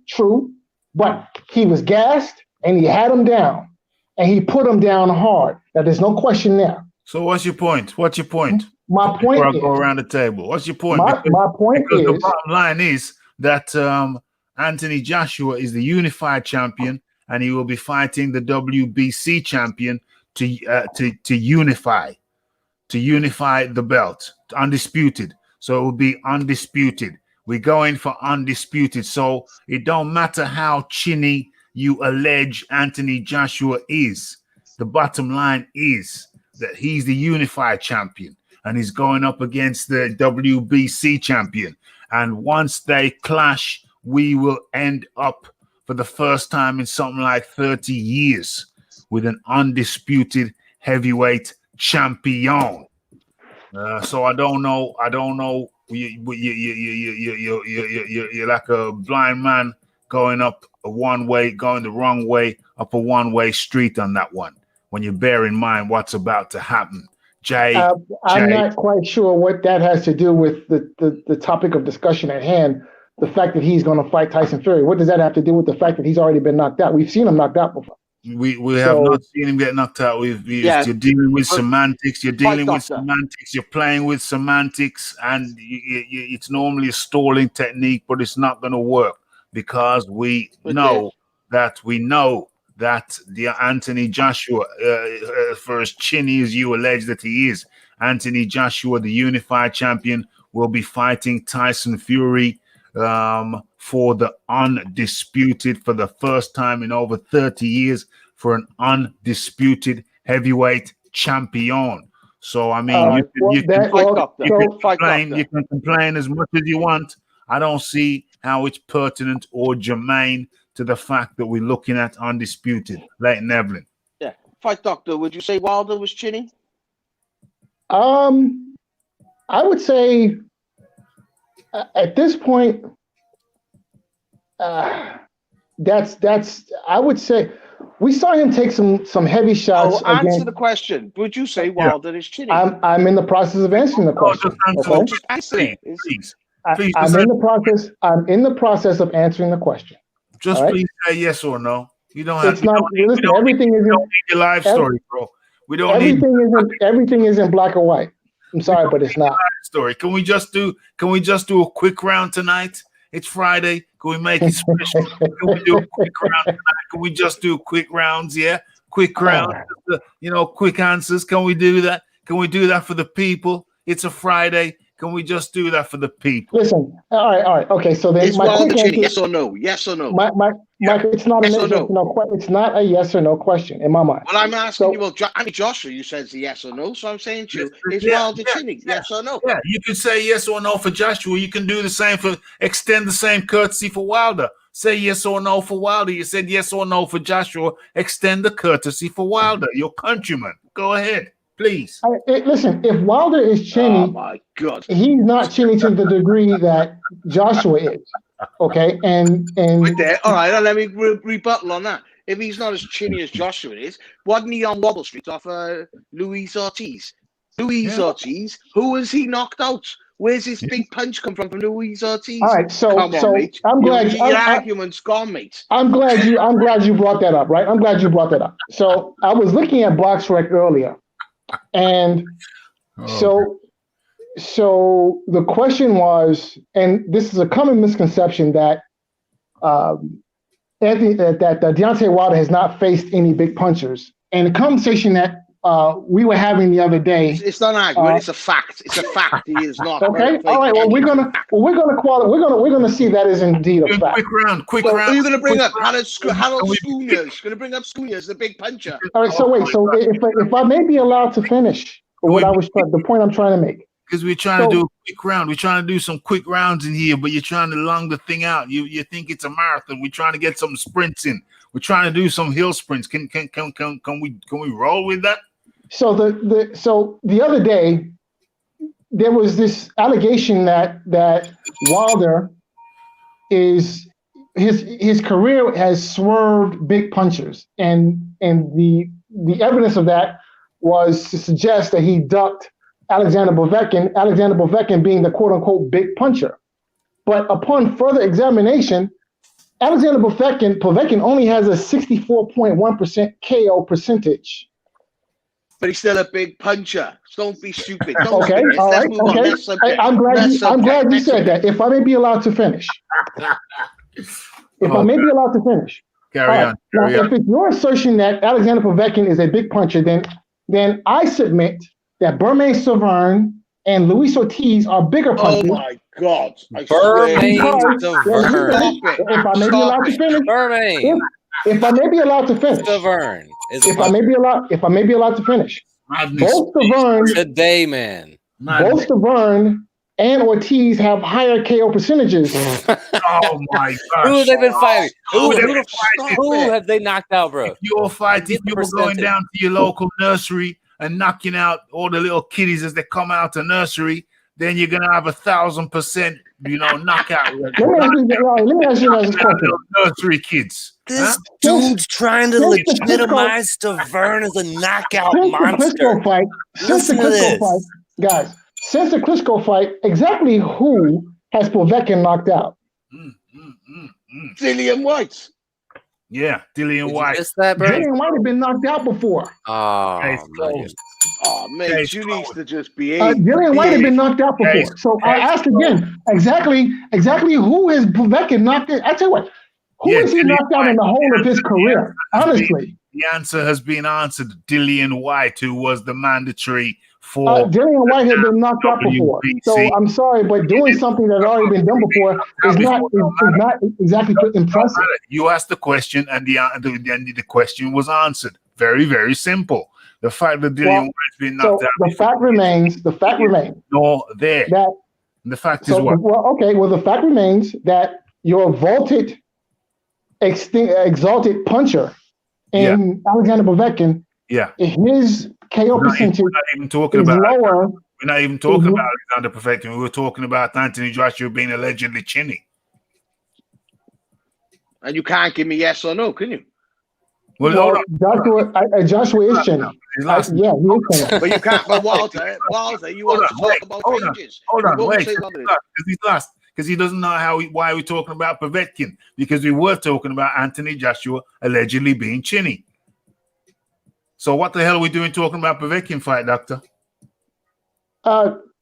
true, but he was gassed and he had him down. And he put him down hard. Now, there's no question there. So what's your point? My point Before I go around the table. What's your point? My point is the bottom line is that Anthony Joshua is the unified champion, and he will be fighting the WBC champion to unify the belt, undisputed. So it will be undisputed. We're going for undisputed. So it don't matter how chinny you allege Anthony Joshua is. The bottom line is that he's the unified champion and he's going up against the WBC champion. And once they clash, we will end up for the first time in something like 30 years with an undisputed heavyweight champion. So I don't know. You're like a blind man going up a one-way, going the wrong way, up a one-way street on that one, when you bear in mind what's about to happen. Jay. I'm not quite sure what that has to do with the topic of discussion at hand, the fact that he's going to fight Tyson Fury. What does that have to do with the fact that he's already been knocked out? We've seen him knocked out before. We have not seen him get knocked out. You're dealing with semantics. You're dealing with semantics. You're playing with semantics, and it's normally a stalling technique, but it's not going to work. Because we know that the Anthony Joshua, for as chinny as you allege that he is, Anthony Joshua, the unified champion, will be fighting Tyson Fury for the undisputed for the first time in over 30 years for an undisputed heavyweight champion. So I mean, you can complain as much as you want. I don't see how it's pertinent or germane to the fact that we're looking at undisputed. Leighton Evelyn. Yeah, Fight Doctor. Would you say Wilder was chinny? I would say at this point, that's. I would say we saw him take some heavy shots. Answer the question. Would you say Wilder is chinny? I'm in the process of answering the question. Please. I'm in the process of answering the question. Just please say yes or no. You don't have. It's not. Listen, everything isn't your life story, bro. We don't. Everything isn't black or white. I'm sorry, but it's not. Story. Can we just do a quick round tonight? It's Friday. Can we make it special? Can we do a quick round tonight? Can we just do quick rounds? Yeah, quick rounds. Quick answers. Can we do that? Can we do that for the people? It's a Friday. Can we just do that for the people? Listen. All right. Okay. So then, yes or no? Yes or no? Mike, it's not yes it's not a yes or no question in my mind. Well, I'm asking you. Well, Joshua, you said yes or no, so I'm saying to you, is Wilder chinny? Yes or no? Yeah, you can say yes or no for Joshua. You can do the same extend the same courtesy for Wilder. Say yes or no for Wilder. You said yes or no for Joshua. Extend the courtesy for Wilder, your countryman. Go ahead. Please. Listen, if Wilder is chinny, oh my God, he's not chinny to the degree that Joshua is. Okay, and right there. All right, let me rebuttal on that. If he's not as chinny as Joshua is, wasn't he on Wobble Street off Luis Ortiz? Ortiz, who has he knocked out? Where's this big punch come from Luis Ortiz? All right, so mate. I'm glad your argument's gone, mate. I'm glad you brought that up, right? I'm glad you brought that up. So I was looking at BoxRec earlier, and So the question was, and this is a common misconception that Deontay Wilder has not faced any big punchers. And the conversation that we were having the other day, it's not an argument. It's a fact. It's a fact. He is not. Okay. All right. Well, we're gonna see that is indeed a fact. Quick round. Are you gonna bring up Harold Schooners? Gonna bring up Schooners, the big puncher. All right. So wait. So if I may be allowed to finish the point I'm trying to make. Because we're trying to do a quick round. We're trying to do some quick rounds in here, but you're trying to long the thing out. You think it's a marathon. We're trying to get some sprints in. We're trying to do some hill sprints. Can we roll with that? So the other day there was this allegation that Wilder is his career has swerved big punchers, and the evidence of that was to suggest that he ducked Alexander Povetkin being the quote-unquote big puncher. But upon further examination, Alexander Povetkin only has a 64.1% KO percentage. But he's still a big puncher. Don't be stupid. Okay, all right, okay. I'm glad you said that. If I may be allowed to finish. I may be allowed to finish. Carry on. If it's your assertion that Alexander Povetkin is a big puncher, then I submit that Bermane Stiverne and Luis Ortiz are bigger punchers. Oh my God! If I may be allowed to finish, if I may be allowed to finish, Stiverne. If I may be allowed to finish, both Stiverne and Ortiz have higher KO percentages. Oh my God! Who have they been fighting? Who have they knocked out, bro? If you were going down to your local nursery and knocking out all the little kiddies as they come out to nursery, then you're gonna have 1,000%, knockout. Let me ask you this question. Nursery kids. This dude's trying to legitimize Stiverne as a knockout monster. Since the Klitschko fight, guys, since the Klitschko fight, exactly who has Povetkin knocked out? Dillian White. Yeah, Dillian White. Dillian White had been knocked out before. Oh, man, you need to just be Dillian White had been knocked out before. So I asked again, exactly who has Povetkin knocked out? I tell you what, who has he knocked out in the whole of his career? Honestly. The answer has been answered. Dillian White, who was the mandatory for Dillian White had been knocked out before. So I'm sorry, but doing something that had already been done before is not exactly impressive. You asked the question, and the question was answered. Very, very simple. The fact that Dillian White's been knocked out. The fact remains. No, there. That the fact is what? The fact remains that your vaulted, exalted puncher in Alexander Povetkin. Yeah. His KO percentage we're not even talking about lower. We're not even talking about Alexander Povetkin. We were talking about Anthony Joshua being allegedly chinny. And you can't give me yes or no, can you? Well, Joshua is chinny. He is chinny. But you can't. But Walter, you want to talk about changes? Hold on, wait. Because he's lost. Because he doesn't know why we're talking about Povetkin. Because we were talking about Anthony Joshua allegedly being chinny. So what the hell are we doing talking about Povetkin fight, Doctor?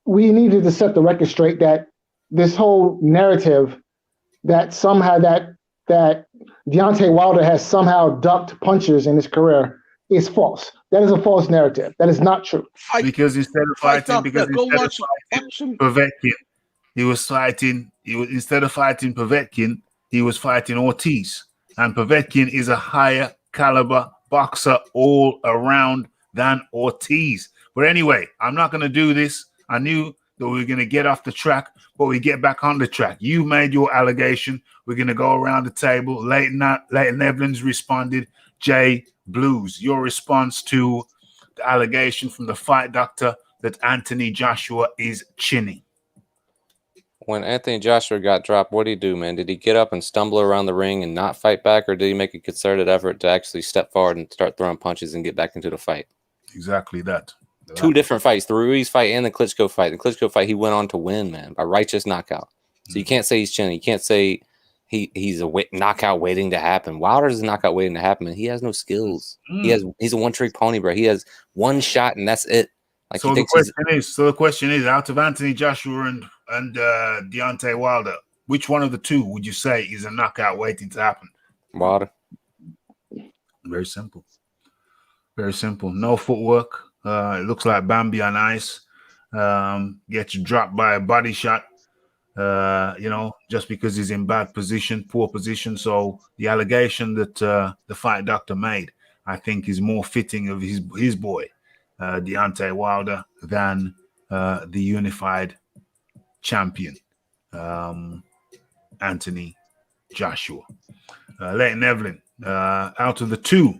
We needed to set the record straight that this whole narrative that somehow that Deontay Wilder has somehow ducked punches in his career is false. That is a false narrative. That is not true. Because instead of fighting Povetkin, instead of fighting Povetkin, he was fighting Ortiz. And Povetkin is a higher caliber boxer all around than Ortiz. But anyway, I'm not going to do this. I knew that we were going to get off the track, but we get back on the track. You made your allegation. We're going to go around the table. Leighton Evans responded. Jay Blues, your response to the allegation from the fight doctor that Anthony Joshua is chinny. When Anthony Joshua got dropped, what did he do, man? Did he get up and stumble around the ring and not fight back, or did he make a concerted effort to actually step forward and start throwing punches and get back into the fight? Exactly that. Two different fights, the Ruiz fight and the Klitschko fight. The Klitschko fight, he went on to win, man, by righteous knockout. So you can't say he's chinny. You can't say he's a knockout waiting to happen. Wilder's a knockout waiting to happen, and he has no skills. He's a one-trick pony, bro. He has one shot, and that's it. So the question is, out of Anthony Joshua and Deontay Wilder, which one of the two would you say is a knockout waiting to happen? Wilder. Very simple. Very simple. No footwork. It looks like Bambi on ice. Gets dropped by a body shot. Just because he's in poor position. So the allegation that the fight doctor made, I think, is more fitting of his boy, Deontay Wilder, than the unified champion, Anthony Joshua. Leighton Evelyn, out of the two,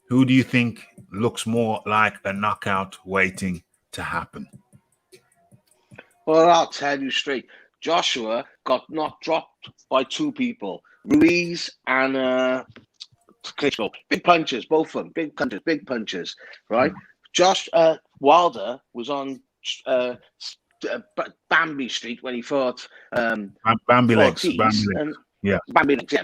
who do you think looks more like a knockout waiting to happen? Well, I'll tell you straight. Joshua got dropped by two people, Ruiz and Klitschko. Big punches, both of them. Big punches, right? Wilder was on Bambi Street when he fought Bambi legs.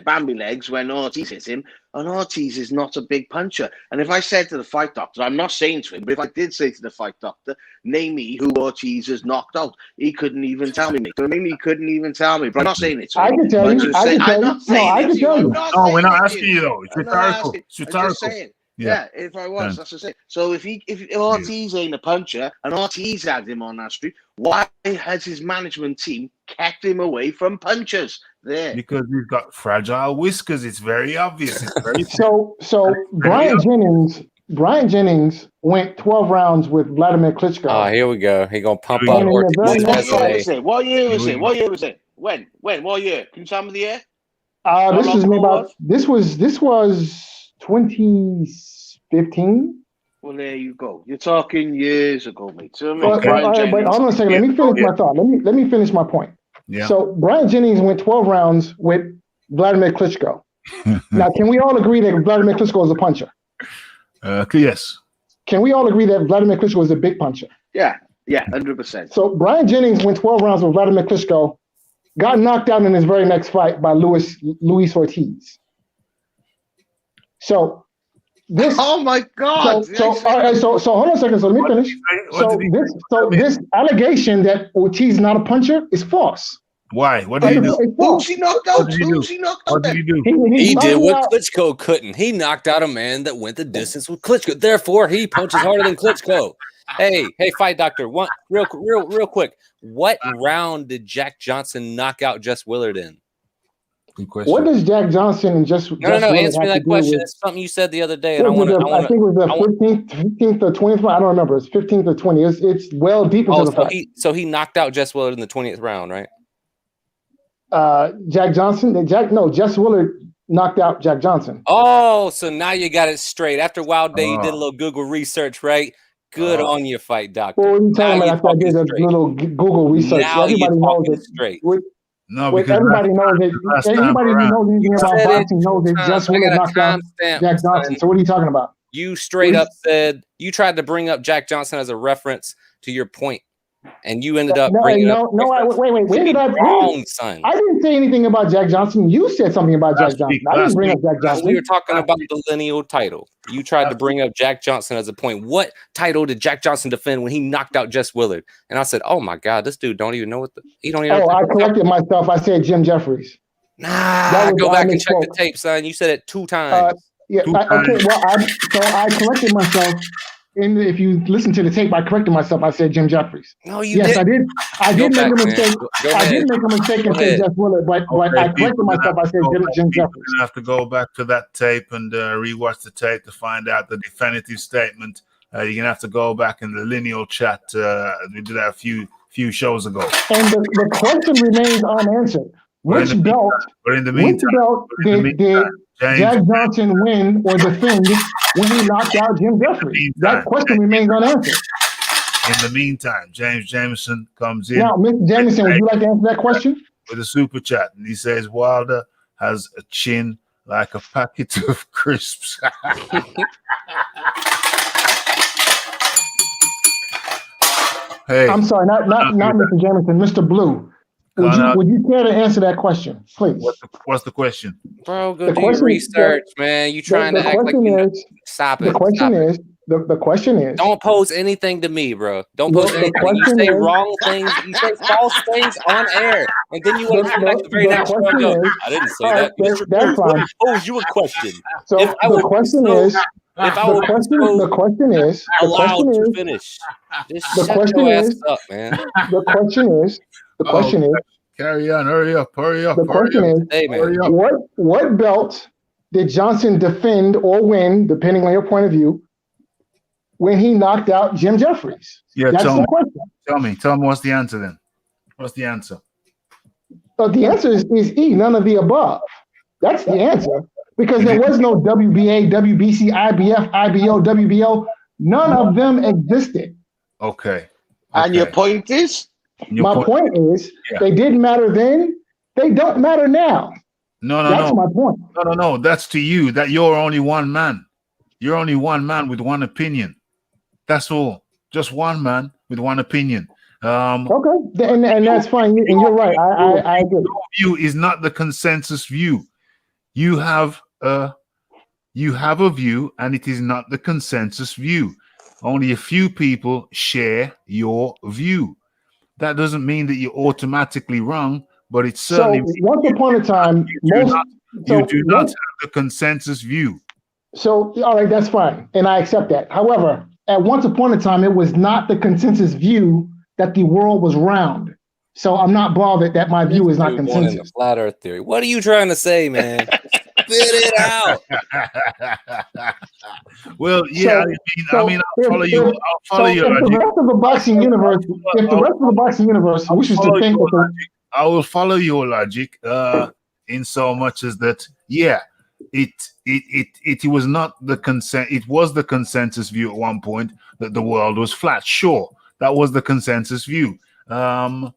Bambi legs when Ortiz hit him, and Ortiz is not a big puncher. And if I said to the fight doctor, I'm not saying to him, but if I did say to the fight doctor, name me who Ortiz has knocked out, he couldn't even tell me. I mean, he couldn't even tell me, but I'm not saying it to him. I can tell you. I can tell you. No, we're not asking you though. It's rhetorical. It's rhetorical. Yeah, if I was, that's the same. So if Ortiz ain't a puncher and Ortiz had him on that street, why has his management team kept him away from punchers? There, because he's got fragile whiskers. It's very obvious. It's very so Brian Jennings went 12 rounds with Vladimir Klitschko. Oh, here we go. He gonna pump up Ortiz. What year was it? When? What year? Can you tell me the year? This was 2015. Well, there you go. You're talking years ago, mate. So, but hold on a second. Let me finish my thought. Let me finish my point. Yeah. So Brian Jennings went 12 rounds with Vladimir Klitschko. Now, can we all agree that Vladimir Klitschko is a puncher? Yes. Can we all agree that Vladimir Klitschko is a big puncher? Yeah, 100%. So Brian Jennings went 12 rounds with Vladimir Klitschko, got knocked out in his very next fight by Luis Ortiz. So this. Oh my God! So hold on a second. So let me finish. This allegation that Ortiz is not a puncher is false. Why? What did he do? Who's he knocked out? What did he do? Who's he knocked What out? did he do? He did what out. Klitschko couldn't. He knocked out a man that went the distance with Klitschko. Therefore, he punches harder than Klitschko. Hey, Fight Doctor, one real quick. What round did Jack Johnson knock out Jess Willard in? Good question. What does Jack Johnson and just No. Answer me that question. It's something you said the other day, and I think it was the 15th or 20th round. I don't remember. It's 15th or 20th. It's well deep into the fight. So he knocked out Jess Willard in the 20th round, right? Jack Johnson. Jess Willard knocked out Jack Johnson. Oh, so now you got it straight. After Wild Day, you did a little Google research, right? Good on you, Fight Doctor. Well, what are you talking about? After I did a little Google research. Now everybody knows it. Straight. No, because everybody knows it. Anybody who knows anything about boxing knows that Jess Willard knocked out Jack Johnson. So what are you talking about? You straight up said you tried to bring up Jack Johnson as a reference to your point, and you ended up bringing up. Wait. When did I wrong, son? I didn't say anything about Jack Johnson. You said something about Jack Johnson. I didn't bring up Jack Johnson. We were talking about the lineal title. You tried to bring up Jack Johnson as a point. What title did Jack Johnson defend when he knocked out Jess Willard? And I said, "Oh my God, this dude don't even know he don't even." I corrected myself. I said Jim Jeffries. Nah, go back and check the tape, son. You said it 2 times. Okay. Well, I corrected myself. And if you listen to the tape, I corrected myself. I said Jim Jeffries. No, you did. Yes, I did. I did make a mistake. I did make a mistake and say Jess Willard, but I corrected myself. I said Jim Jeffries. You're gonna have to go back to that tape and rewatch the tape to find out the definitive statement. You're gonna have to go back in the lineal chat. We did that a few shows ago. And the question remains unanswered. Which belt did Jack Johnson win or defend when he knocked out Jim Jeffries? That question remains unanswered. In the meantime, James Jameson comes in. Now, Mr. Jameson, would you like to answer that question? With a super chat. And he says Wilder has a chin like a packet of crisps. Hey, I'm sorry, not Mr. Jameson, Mr. Blue. Would you care to answer that question, please? What's the question? Bro, go do your research, man. You trying to act like you stop it. The question is. Don't pose anything to me, bro. Don't pose anything. You say wrong things. You say false things on air, and then you want to come back the very next one. Go, I didn't say that. That's fine. Pose you a question. So the question is. The question is allowed to finish. Just the question is up, man. The question is. Carry on. Hurry up. The question is, hey, man. What belt did Johnson defend or win, depending on your point of view, when he knocked out Jim Jeffries? Yeah, that's the question. Tell me what's the answer then? What's the answer? So the answer is E, none of the above. That's the answer. Because there was no WBA, WBC, IBF, IBO, WBO. None of them existed. Okay. And your point is? My point is, they didn't matter then. They don't matter now. No. That's my point. No. That's to you. That you're only one man. You're only one man with one opinion. That's all. Just one man with one opinion. Okay, and that's fine. And you're right. I agree. Your view is not the consensus view. You have a view, and it is not the consensus view. Only a few people share your view. That doesn't mean that you're automatically wrong, but it's certainly. So once upon a time, you do not have the consensus view. So all right, that's fine, and I accept that. However, at once upon a time, it was not the consensus view that the world was round. So I'm not bothered that my view is not consensus. The flat Earth theory. What are you trying to say, man? Spit it out. Well, yeah. I'll follow you. I'll follow your logic. If the rest of the boxing universe wishes to think that I will follow your logic. In so much as that, yeah, it was not the consent. It was the consensus view at one point that the world was flat. Sure, that was the consensus view. And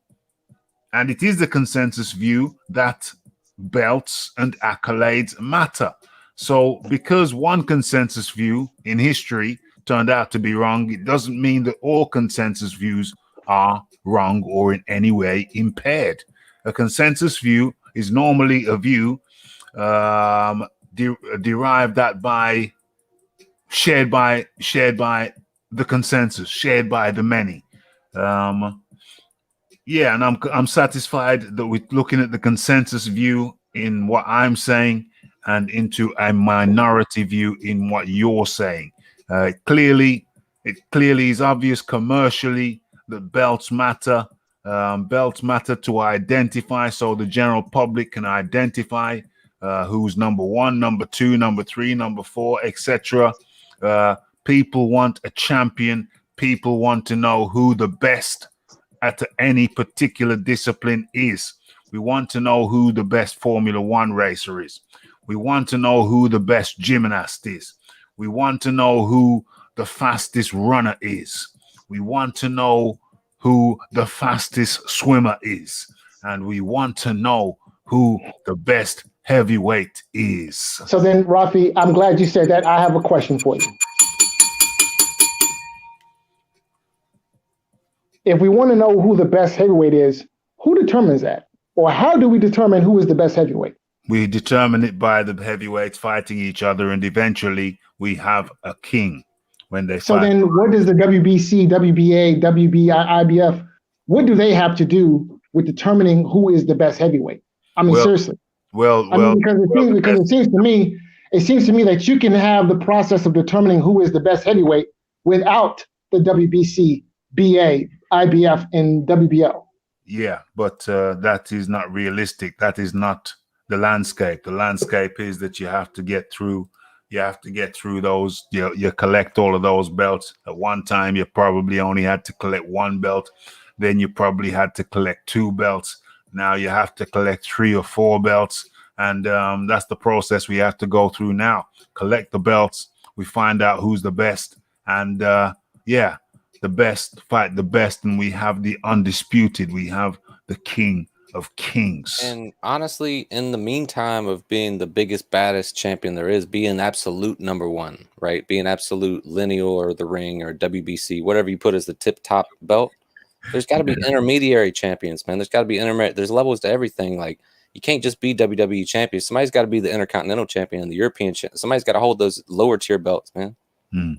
it is the consensus view that belts and accolades matter. So because one consensus view in history turned out to be wrong, it doesn't mean that all consensus views are wrong or in any way impaired. A consensus view is normally a view derived that by shared by the consensus, shared by the many. Yeah, and I'm satisfied that we're looking at the consensus view in what I'm saying and into a minority view in what you're saying. It clearly is obvious commercially that belts matter. Belts matter to identify, so the general public can identify who's number one, number two, number three, number four, etc. People want a champion. People want to know who the best at any particular discipline is. We want to know who the best Formula One racer is. We want to know who the best gymnast is. We want to know who the fastest runner is. We want to know who the fastest swimmer is. And we want to know who the best heavyweight is. So then, Rafi, I'm glad you said that. I have a question for you. If we want to know who the best heavyweight is, who determines that? Or how do we determine who is the best heavyweight? We determine it by the heavyweights fighting each other, and eventually we have a king when they So fight. then what does the WBC, WBA, WBI, IBF, what do they have to do with determining who is the best heavyweight? I mean, seriously. Because it seems to me that you can have the process of determining who is the best heavyweight without the WBC, BA, IBF, and WBO. Yeah, but that is not realistic. That is not the landscape. The landscape is that you have to get through. You have to get through those. You collect all of those belts. At one time, you probably only had to collect one belt. Then you probably had to collect two belts. Now you have to collect 3 or 4 belts. And that's the process we have to go through now. Collect the belts. We find out who's the best. And the best fight the best. And we have the undisputed. We have the king of kings. And honestly, in the meantime of being the biggest, baddest champion there is, being absolute number one, right? Being absolute lineal or the ring or WBC, whatever you put as the tip top belt, there's got to be intermediary champions, man. There's got to be there's levels to everything. Like, you can't just be WWE champion. Somebody's got to be the Intercontinental champion and the European champion. Somebody's got to hold those lower tier belts, man.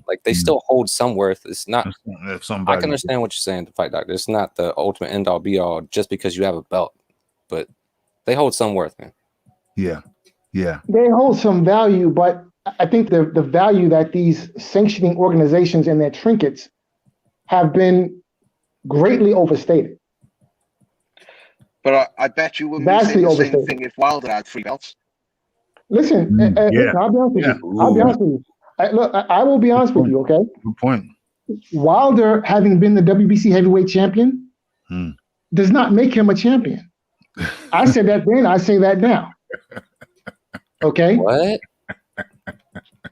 Like, they still hold some worth. It's not. I can understand what you're saying, the Fight Doctor. It's not the ultimate end all be all just because you have a belt, but they hold some worth, man. Yeah. They hold some value, but I think the value that these sanctioning organizations and their trinkets have been greatly overstated. But I bet you wouldn't be saying the same thing if Wilder had 3 belts. Listen, listen, I'll be honest with you. I'll be honest with you. I will be honest with you, okay? Good point. Wilder, having been the WBC heavyweight champion, does not make him a champion. I said that then, I say that now. Okay? What?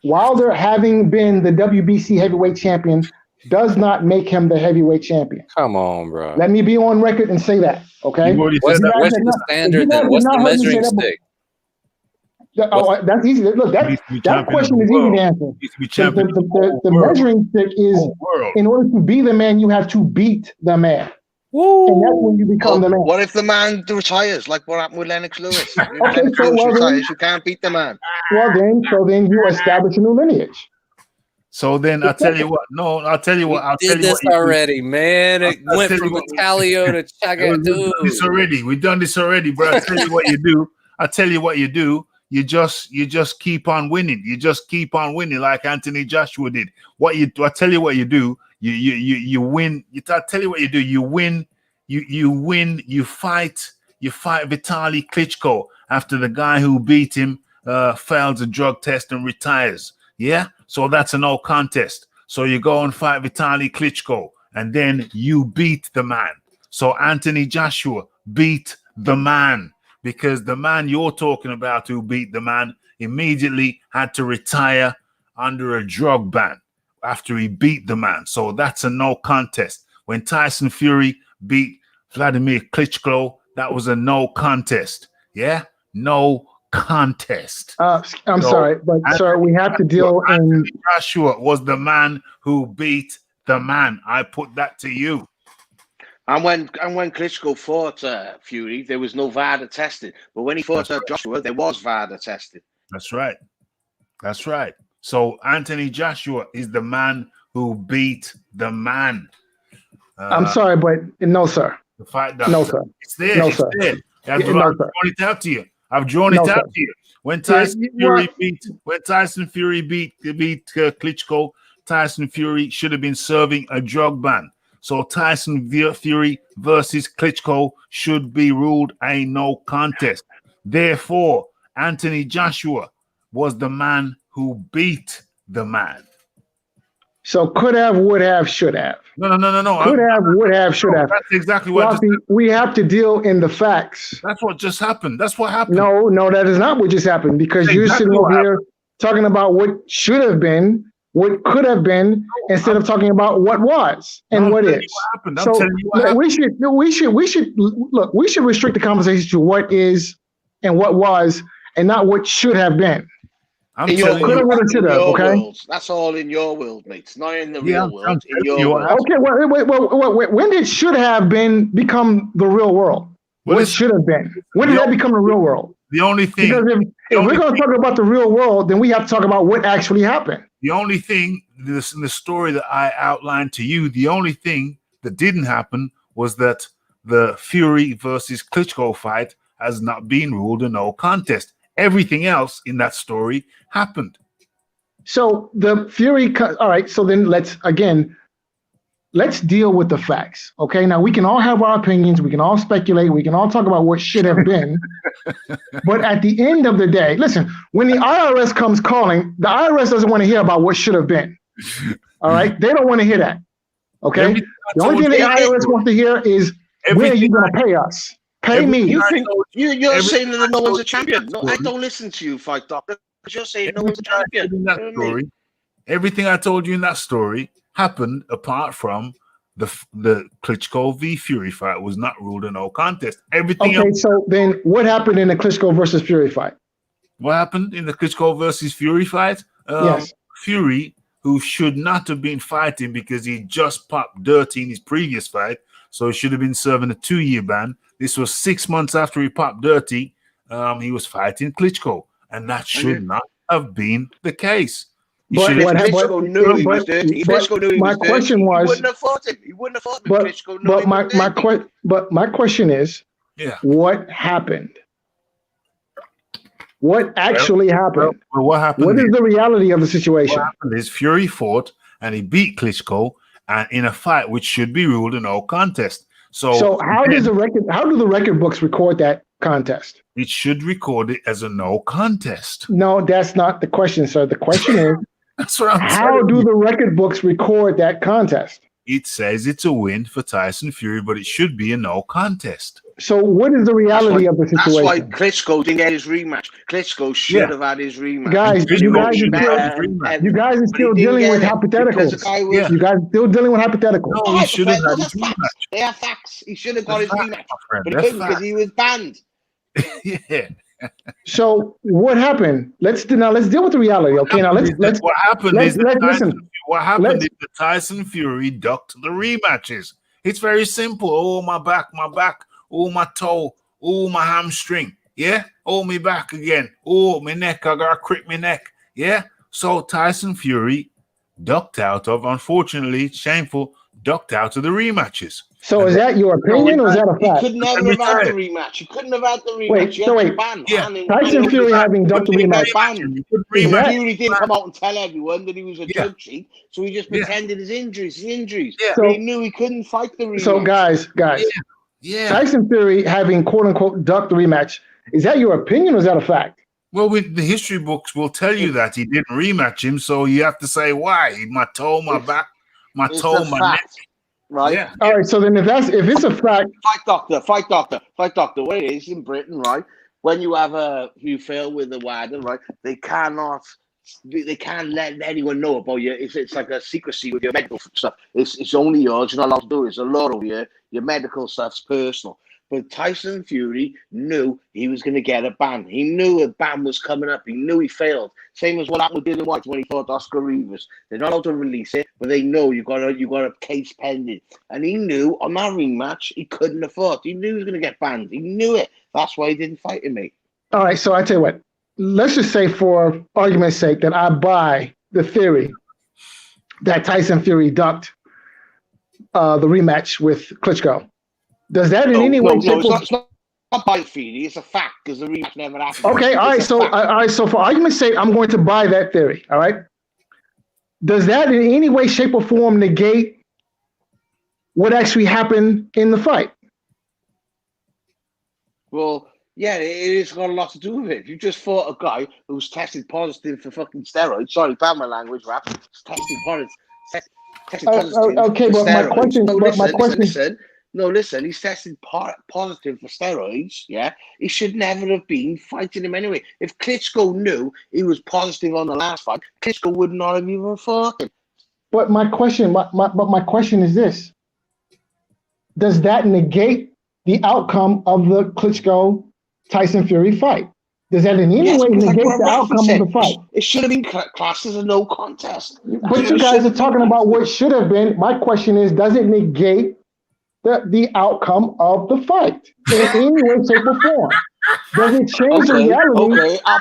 Wilder, having been the WBC heavyweight champion, does not make him the heavyweight champion. Come on, bro. Let me be on record and say that, okay? What's the standard then? What's the measuring stick? That's easy. Look, that question is easy to answer. The measuring stick is, in order to be the man, you have to beat the man. Woo. And that's when you become the man. What if the man retires, like what happened with Lennox Lewis? You can't beat the man. Well, then you establish a new lineage. So then I'll tell you what. No, I'll tell you what. I'll tell you this what already, man. It went from Italio to Chagadu. We've done this already, bro. I'll tell you what you do. I'll tell you what you do. You just keep on winning. You just keep on winning like Anthony Joshua did. I tell you what you do. You win. I tell you what you do. You win. You win. You fight Vitaly Klitschko after the guy who beat him fails a drug test and retires. Yeah. So that's a no contest. So you go and fight Vitaly Klitschko, and then you beat the man. So Anthony Joshua beat the man, because the man you're talking about who beat the man immediately had to retire under a drug ban after he beat the man. So that's a no contest. When Tyson Fury beat Vladimir Klitschko, that was a no contest. Yeah? No contest. I'm sorry, but sir, we have to deal in. Joshua was the man who beat the man. I put that to you. And when Klitschko fought Fury, there was no VADA tested. But when he fought Joshua, there was VADA tested. That's right. That's right. So Anthony Joshua is the man who beat the man. I'm sorry, but no, sir. The fight doctor. No, sir. It's there. No, it's sir. there. I've No, drawn sir. it out to you. I've drawn No, it sir. out to you. When Tyson Well, Fury beat Klitschko, Tyson Fury should have been serving a drug ban. So Tyson Fury versus Klitschko should be ruled a no contest. Therefore, Anthony Joshua was the man who beat the man. So could have, would have, should have. No. Could have, would have, should have. That's exactly what Rafi, we have to deal in the facts. that's what just happened. That's what happened. No, that is not what just happened, because That's you're exactly sitting what over here talking about what should have been, what could have been, instead of talking about what was and I'm what telling is. you what happened. I'm So telling you what happened. we should restrict the conversation to what is and what was, and not what should have been. I'm In your telling coulda, you. woulda, world, shoulda, in your okay? world. That's all in your world, mate. It's not in the Yeah, real world. I'm In your telling you what world. happened. Okay, when did should have been become the real world? Well, What listen, should have been? When did the that become the real world? The only thing, Because if we're going to talk about the real world, then we have to talk about what actually happened. the only thing, this in the story that I outlined to you, the only thing that didn't happen was that the Fury versus Klitschko fight has not been ruled a no contest. Everything else in that story happened. So the Fury, all right, so then let's deal with the facts, okay? Now, we can all have our opinions, we can all speculate, we can all talk about what should have been, but at the end of the day, listen, when the IRS comes calling, the IRS doesn't want to hear about what should have been, all right? They don't want to hear that, okay? The only thing the IRS wants to hear is, when are you going to pay us? Pay me. You think you're saying that no one's a you champion? that No, story. I don't listen to you, Fight Doctor, because you're saying no one's a champion. In that story, everything I told you in that story happened apart from the Klitschko v Fury fight was not ruled a no contest. Everything Okay, else. so then what happened in the Klitschko versus Fury fight? What happened in the Klitschko versus Fury fight? Yes. Fury, who should not have been fighting because he just popped dirty in his previous fight, so he should have been serving a 2-year ban. This was 6 months after he popped dirty. He was fighting Klitschko, and that should not have been the case. But Klitschko knew he was dirty. Klitschko knew he was dirty. Question was, he wouldn't have fought him. He wouldn't have fought him. Klitschko knew he was dirty. my question is, what happened? What actually happened? Well, what happened? What is the reality of the situation? What happened is Fury fought and he beat Klitschko and in a fight which should be ruled a no contest. So how do the record books record that contest? It should record it as a no contest. No, that's not the question, sir. The question is, that's what I'm how telling do you. the record books record that contest? It says it's a win for Tyson Fury, but it should be a no contest. So what is the reality of the situation? That's why Klitschko didn't get his rematch. Klitschko should have had his rematch. Guys, you guys are still dealing with hypotheticals. You guys are still dealing with hypotheticals. No, he should have had his rematch. They have facts. He should have got his rematch. But he That's couldn't because he was banned. Yeah. So what happened? Let's deal with the reality. Okay, now let's what happened is listen. What happened is that Tyson Fury ducked the rematches. It's very simple. Oh, my back. Oh, my toe. Oh, my hamstring. Yeah. Oh, me back again. Oh, my neck. I got to crick my neck. Yeah. So Tyson Fury ducked out of, unfortunately, shameful, ducked out of the rematches. So is that your opinion or is that a fact? He could never have had the rematch. He couldn't have had the rematch. Wait. Tyson Fury having ducked the rematch. Fury didn't come out and tell everyone that he was a drug cheat, so he just pretended his injuries. Yeah. So he knew he couldn't fight the rematch. So guys, Tyson Fury having quote unquote ducked the rematch. Is that your opinion or is that a fact? Well, the history books will tell you that he didn't rematch him, so you have to say why. My toe, my back, my toe, my neck. Right. Yeah. All right. So then, if it's a fact, fight doctor. What it is in Britain, right? When you have you fail with the WADA, right? They can't let anyone know about you. It's like a secrecy with your medical stuff. It's only yours. You're not allowed to do it. It's a law over here. Your medical stuff's personal. But Tyson Fury knew he was going to get a ban. He knew a ban was coming up. He knew he failed. Same as what happened with Dylan White when he fought Oscar Rivas. They're not allowed to release it, but they know you got a case pending. And he knew on that rematch he couldn't have fought. He knew he was going to get banned. He knew it. That's why he didn't fight him, mate. All right. So I tell you what. Let's just say, for argument's sake, that I buy the theory that Tyson Fury ducked the rematch with Klitschko. Does that in any way, shape, or it's not bite theory. It's a fact because the rematch never happened. Okay, all right. So for argument's sake, I'm going to buy that theory. All right. Does that in any way, shape, or form negate what actually happened in the fight? Well, yeah, it's got a lot to do with it. You just fought a guy who's tested positive for fucking steroids. Sorry, bad my language, rap. Tested positive. Okay, but my question. Listen. He's tested positive for steroids. Yeah, he should never have been fighting him anyway. If Klitschko knew he was positive on the last fight, Klitschko would not have even fought him. But my question is this: does that negate the outcome of the Klitschko Tyson Fury fight? Does that in any way negate the outcome of the fight? It should have been classed as a no contest. But you guys are talking about what should have been. My question is, does it negate the outcome of the fight in any way, shape, or form? Does it change the reality? Okay, I'll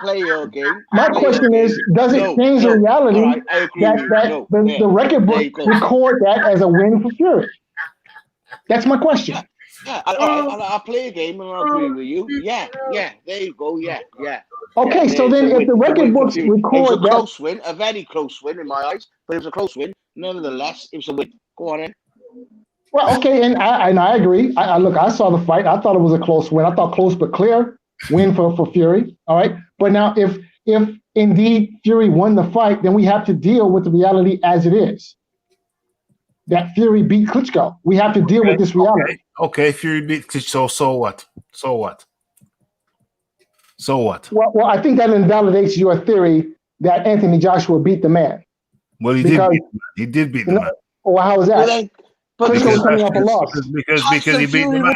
play your game. My question is, does it change the reality that the record book record that as a win for Fury? That's my question. Yeah, I'll play a game and I'll agree with you. Yeah, there you go. Yeah. Okay, so then if the record books record that, close win, a very close win in my eyes, but it was a close win. Nevertheless, it was a win. Go on in. Well, okay, and I agree. I saw the fight. I thought it was a close win. I thought close but clear win for Fury. All right, but now if indeed Fury won the fight, then we have to deal with the reality as it is. That Fury beat Klitschko. We have to deal with this reality. Okay, Fury beat Klitschko. So what? Well, I think that invalidates your theory that Anthony Joshua beat the man. Well, he did beat the man. Well, how is that? Klitschko was coming off a loss. Because he beat the man.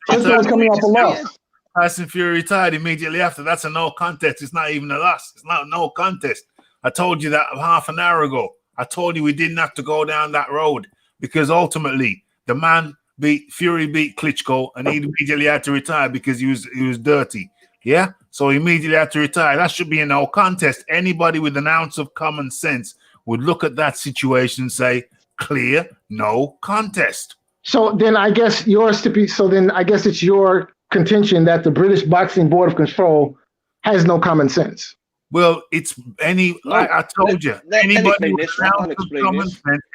Klitschko was coming off a loss. Tyson Fury retired immediately after. That's a no contest. It's not even a loss. It's not no contest. I told you that half an hour ago. I told you we didn't have to go down that road because ultimately the man Fury beat Klitschko and he immediately had to retire because he was dirty. Yeah, so he immediately had to retire. That should be a no contest. Anybody with an ounce of common sense would look at that situation and say, clear, no contest. So then I guess it's your contention that the British Boxing Board of Control has no common sense. Well, I told you,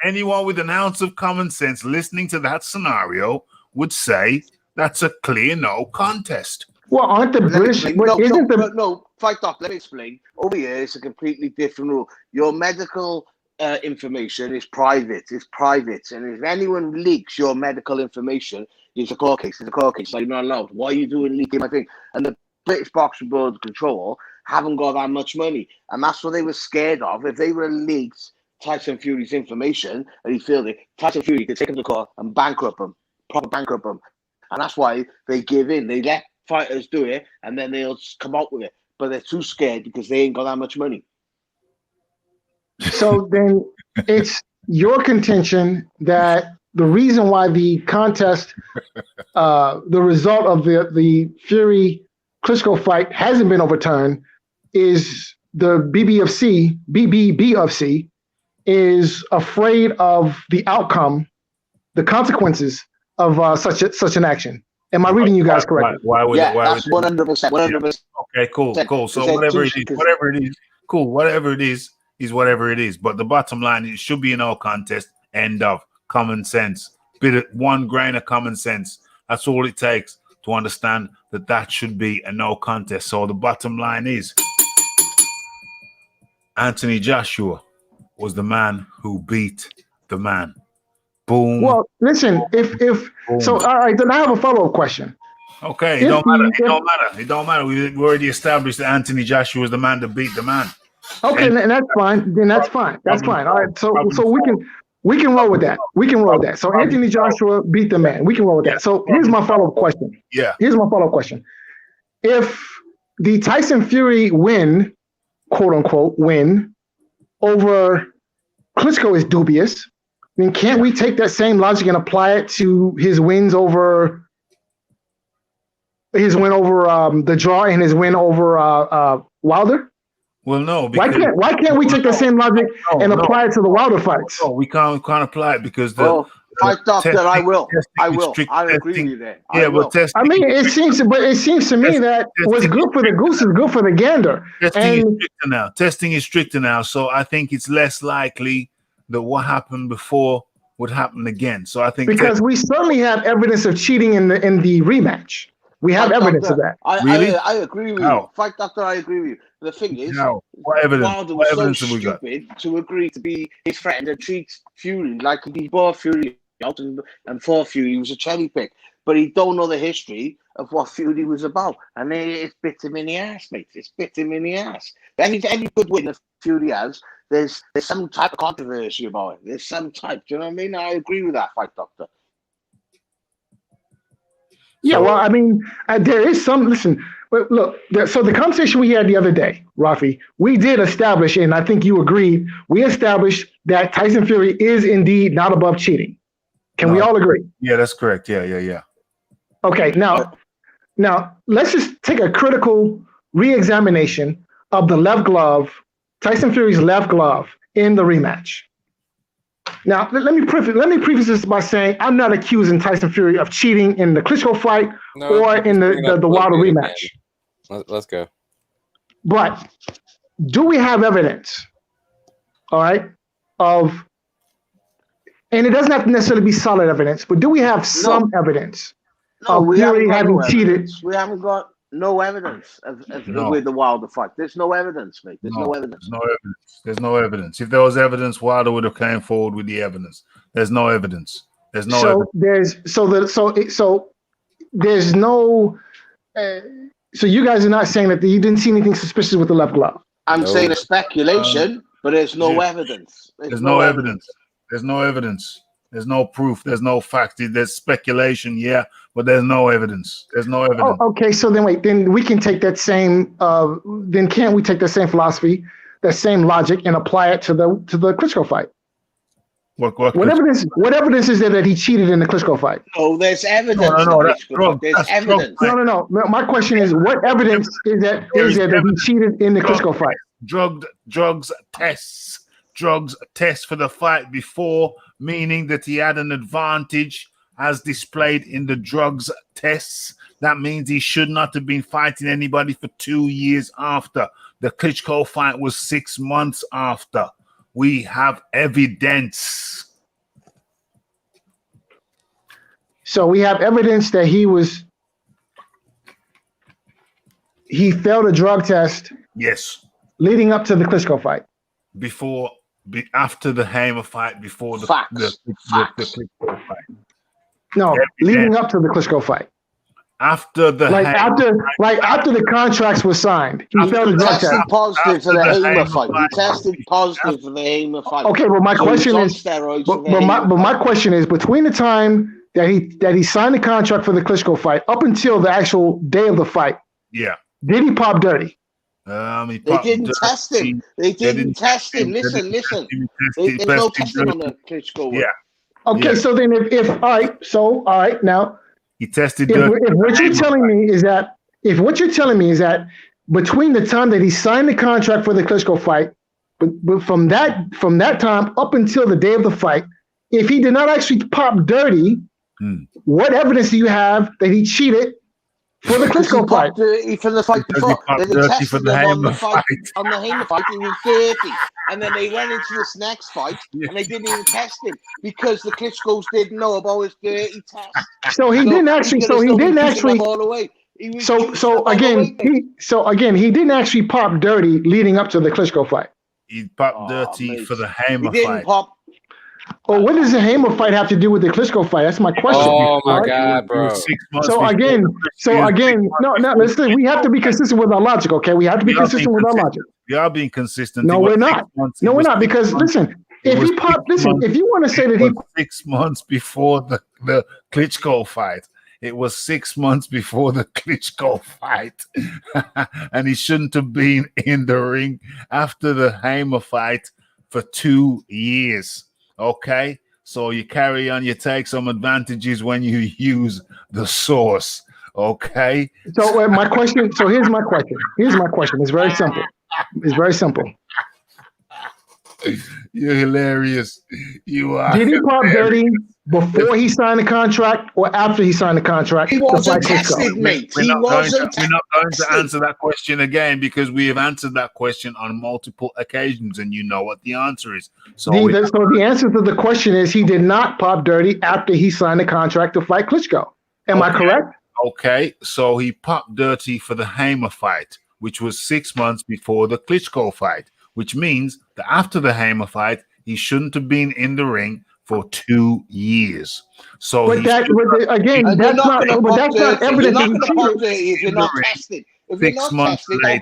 anyone with an ounce of common sense listening to that scenario would say that's a clear no contest. Well, aren't the British? Fight off. Let me explain. Over here, it's a completely different rule. Your medical information is private. It's private, and if anyone leaks your medical information, it's a court case. So you're not allowed. Why are you doing leaking my thing? And the British Boxing Board of Control haven't got that much money, and that's what they were scared of. If they were leaked Tyson Fury's information and he failed it, Tyson Fury could take him to court and bankrupt him, and that's why they give in. They let fighters do it, and then they'll come out with it, but they're too scared because they ain't got that much money. So then it's your contention that the reason why the contest, the result of the Fury Klitschko fight hasn't been overturned is the BBFC is afraid of the outcome, the consequences of such an action. Am I reading you guys correctly? That's 100%. Okay, cool. So whatever it is, cool. Whatever it is whatever it is. But the bottom line, it should be a no contest. End of. Common sense. One grain of common sense. That's all it takes to understand that should be a no contest. So the bottom line is Anthony Joshua was the man who beat the man. Boom. Well, listen, if so, all right, then I have a follow-up question. Okay, it don't matter. We already established that Anthony Joshua was the man that beat the man. Okay, and that's fine. Then that's fine. All right, so we can roll with that. So Anthony Joshua beat the man. We can roll with that. So here's my follow-up question. Yeah. Here's my follow-up question. If the Tyson Fury win, quote unquote, win over Klitschko is dubious, then can't we take that same logic and apply it to his win over the draw and his win over Wilder? Well, no. Why can't we take the same logic and apply it to the Wilder fights? No, we can't apply it because the Fight doctor, I will. I will. strict I agree testing. with you there. Yeah, I will. but testing. I mean, it seems to me that what's good for the goose is good for the gander. Testing is And stricter now. Testing is stricter now, so I think it's less likely that what happened before would happen again. So I think because we certainly have evidence of cheating in the rematch. We have Fight evidence doctor, of that. I agree with How? you. Fight doctor, I agree with you. The thing is, How? What evidence? Wilder What was so evidence have we got? stupid to agree to be his friend and treat Fury like he bought Fury out and for Fury was a cherry pick. But he don't know the history of what Fury was about. And it's bit him in the ass, mate. It's bit him in the ass. Any good win that Fury has, there's some type of controversy about it. There's some type. Do you know what I mean? I agree with that, Fight Doctor. Yeah, well, I mean, there is some. Listen, look. So the conversation we had the other day, Rafi, we did establish, and I think you agreed. We established that Tyson Fury is indeed not above cheating. Can we all agree? Yeah, that's correct. Yeah. Okay. Now, let's just take a critical re-examination of the left glove, Tyson Fury's left glove in the rematch. Now, let me preface this by saying I'm not accusing Tyson Fury of cheating in the Klitschko fight or in the Wilder rematch. Let's go. But do we have evidence, all right, of, and it doesn't have to necessarily be solid evidence, but do we have some evidence of Fury having cheated? We haven't got no evidence with the Wilder fight. There's no evidence, mate. There's no evidence. There's no evidence. If there was evidence, Wilder would have came forward with the evidence. There's no evidence. There's no evidence. There's no. So you guys are not saying that you didn't see anything suspicious with the left glove. I'm saying a speculation, but there's no evidence. There's no evidence. There's no evidence. There's no proof. There's no fact. There's speculation, yeah, but there's no evidence. There's no evidence. Oh, okay, so then wait. Then we can take that same. Then can't we take that same philosophy, that same logic, and apply it to the Klitschko fight? What evidence is there that he cheated in the Klitschko fight? Oh, there's evidence. There's evidence. No. My question is, what evidence is there that he cheated in the Klitschko fight? Drugs tests for the fight before, meaning that he had an advantage as displayed in the drugs tests. That means he should not have been fighting anybody for 2 years after. The Klitschko fight was 6 months after. We have evidence. So we have evidence that he failed a drug test. Yes. Leading up to the Klitschko fight. After the Hamer fight, before the Klitschko fight. No, leading up to the Klitschko fight. After the after the contracts were signed, he failed a drug test. Positive for the Hamer fight. He tested positive for the Hamer fight. Okay, well, my question is, my question is, between the time that he signed the contract for the Klitschko fight up until the actual day of the fight, did he pop dirty? They didn't test him. Listen. There's no testing on the Klitschko. Yeah. Okay, so then all right, now he tested. If what you're telling me is that between the time that he signed the contract for the Klitschko fight, but from that time up until the day of the fight, if he did not actually pop dirty, what evidence do you have that he cheated for the Klitschko fight? For the fight before. Then they tested him on the fight. On the Hamer fight, he was 30. And then they went into this next fight, and they didn't even test him because the Klitschko's didn't know about his dirty test. So he didn't actually. He didn't actually pop dirty leading up to the Klitschko fight. He popped dirty for the Hamer fight. Well, what does the Hamer fight have to do with the Klitschko fight? That's my question. Oh my God, bro! So again, no. Listen, we have to be consistent with our logic, okay? We have to be consistent with our logic. We are being consistent. No, we're not. No, we're not. Because listen, if you want to say that he 6 months before the Klitschko fight. It was 6 months before the Klitschko fight, and he shouldn't have been in the ring after the Hamer fight for 2 years. Okay, so you carry on, you take some advantages when you use the source. Okay. So here's my question. It's very simple. You're hilarious. You are. Did he pop dirty before he signed the contract or after he signed the contract? He to wasn't fight Klitschko? tested, mate. We're He not going wasn't to, we're not going to tested. answer that question again because we have answered that question on multiple occasions, and you know what the answer is. So The answer to the question is he did not pop dirty after he signed the contract to fight Klitschko. Am I correct? Okay, so he popped dirty for the Hamer fight, which was 6 months before the Klitschko fight, which means that after the Hamer fight, he shouldn't have been in the ring for 2 years. So, but that's not evidence that he cheated. If you're not tested, how can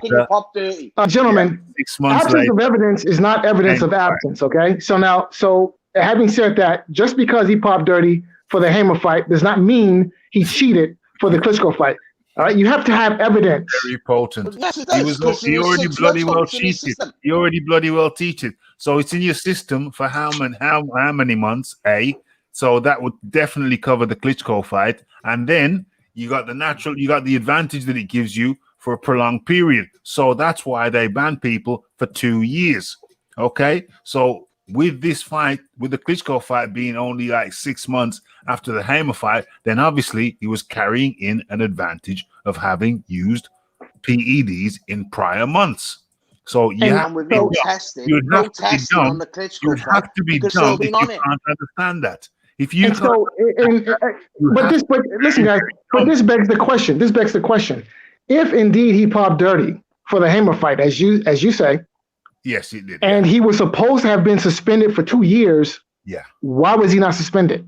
you pop dirty? Gentlemen, 6 months absence later, of evidence is not evidence of absence. Okay, so having said that, just because he popped dirty for the Hamer fight does not mean he cheated for the Klitschko fight. All right, you have to have evidence. Very potent. Yes, it He does, he already bloody well cheated. He already bloody well cheated. So it's in your system for how many months? So that would definitely cover the Klitschko fight, and then you got the advantage that it gives you for a prolonged period. So that's why they ban people for 2 years. Okay, so with this fight, with the Klitschko fight being only like 6 months after the Hamer fight, then obviously he was carrying in an advantage of having used PEDs in prior months. So you have to be dumb. You have to be dumb if you can't understand that. If you listen, guys. But this begs the question. If indeed he popped dirty for the Hamer fight, as you say, yes, he did, and he was supposed to have been suspended for 2 years. Yeah. Why was he not suspended?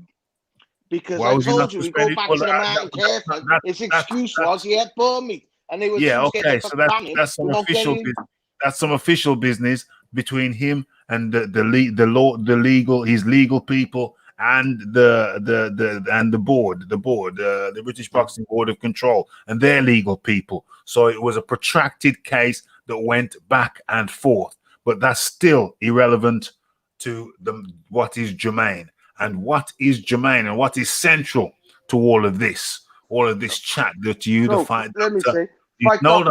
Because I told you, we go back to the Mountain Careful. His excuse was he had burn meat, and they were okay. So that's some official business. That's some official business between him and his legal people and the board, the British Boxing Board of Control and their legal people. So it was a protracted case that went back and forth, but that's still irrelevant to what is germane and what is central to all of this chat that you, the fight doctor. Hold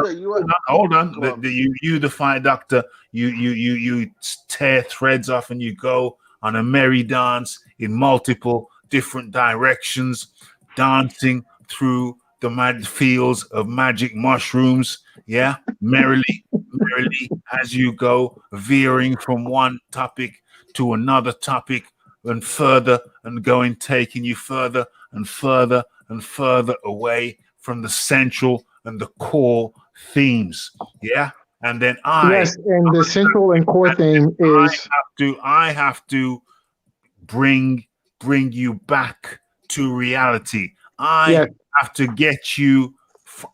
on. You, the fight doctor, you tear threads off and you go on a merry dance in multiple different directions, dancing through the fields of magic mushrooms. Yeah, merrily as you go, veering from one topic to another topic and further and taking you further and further and further away from the central and the core themes. Yeah. And then the central and core theme is I have to bring you back to reality. I have to get you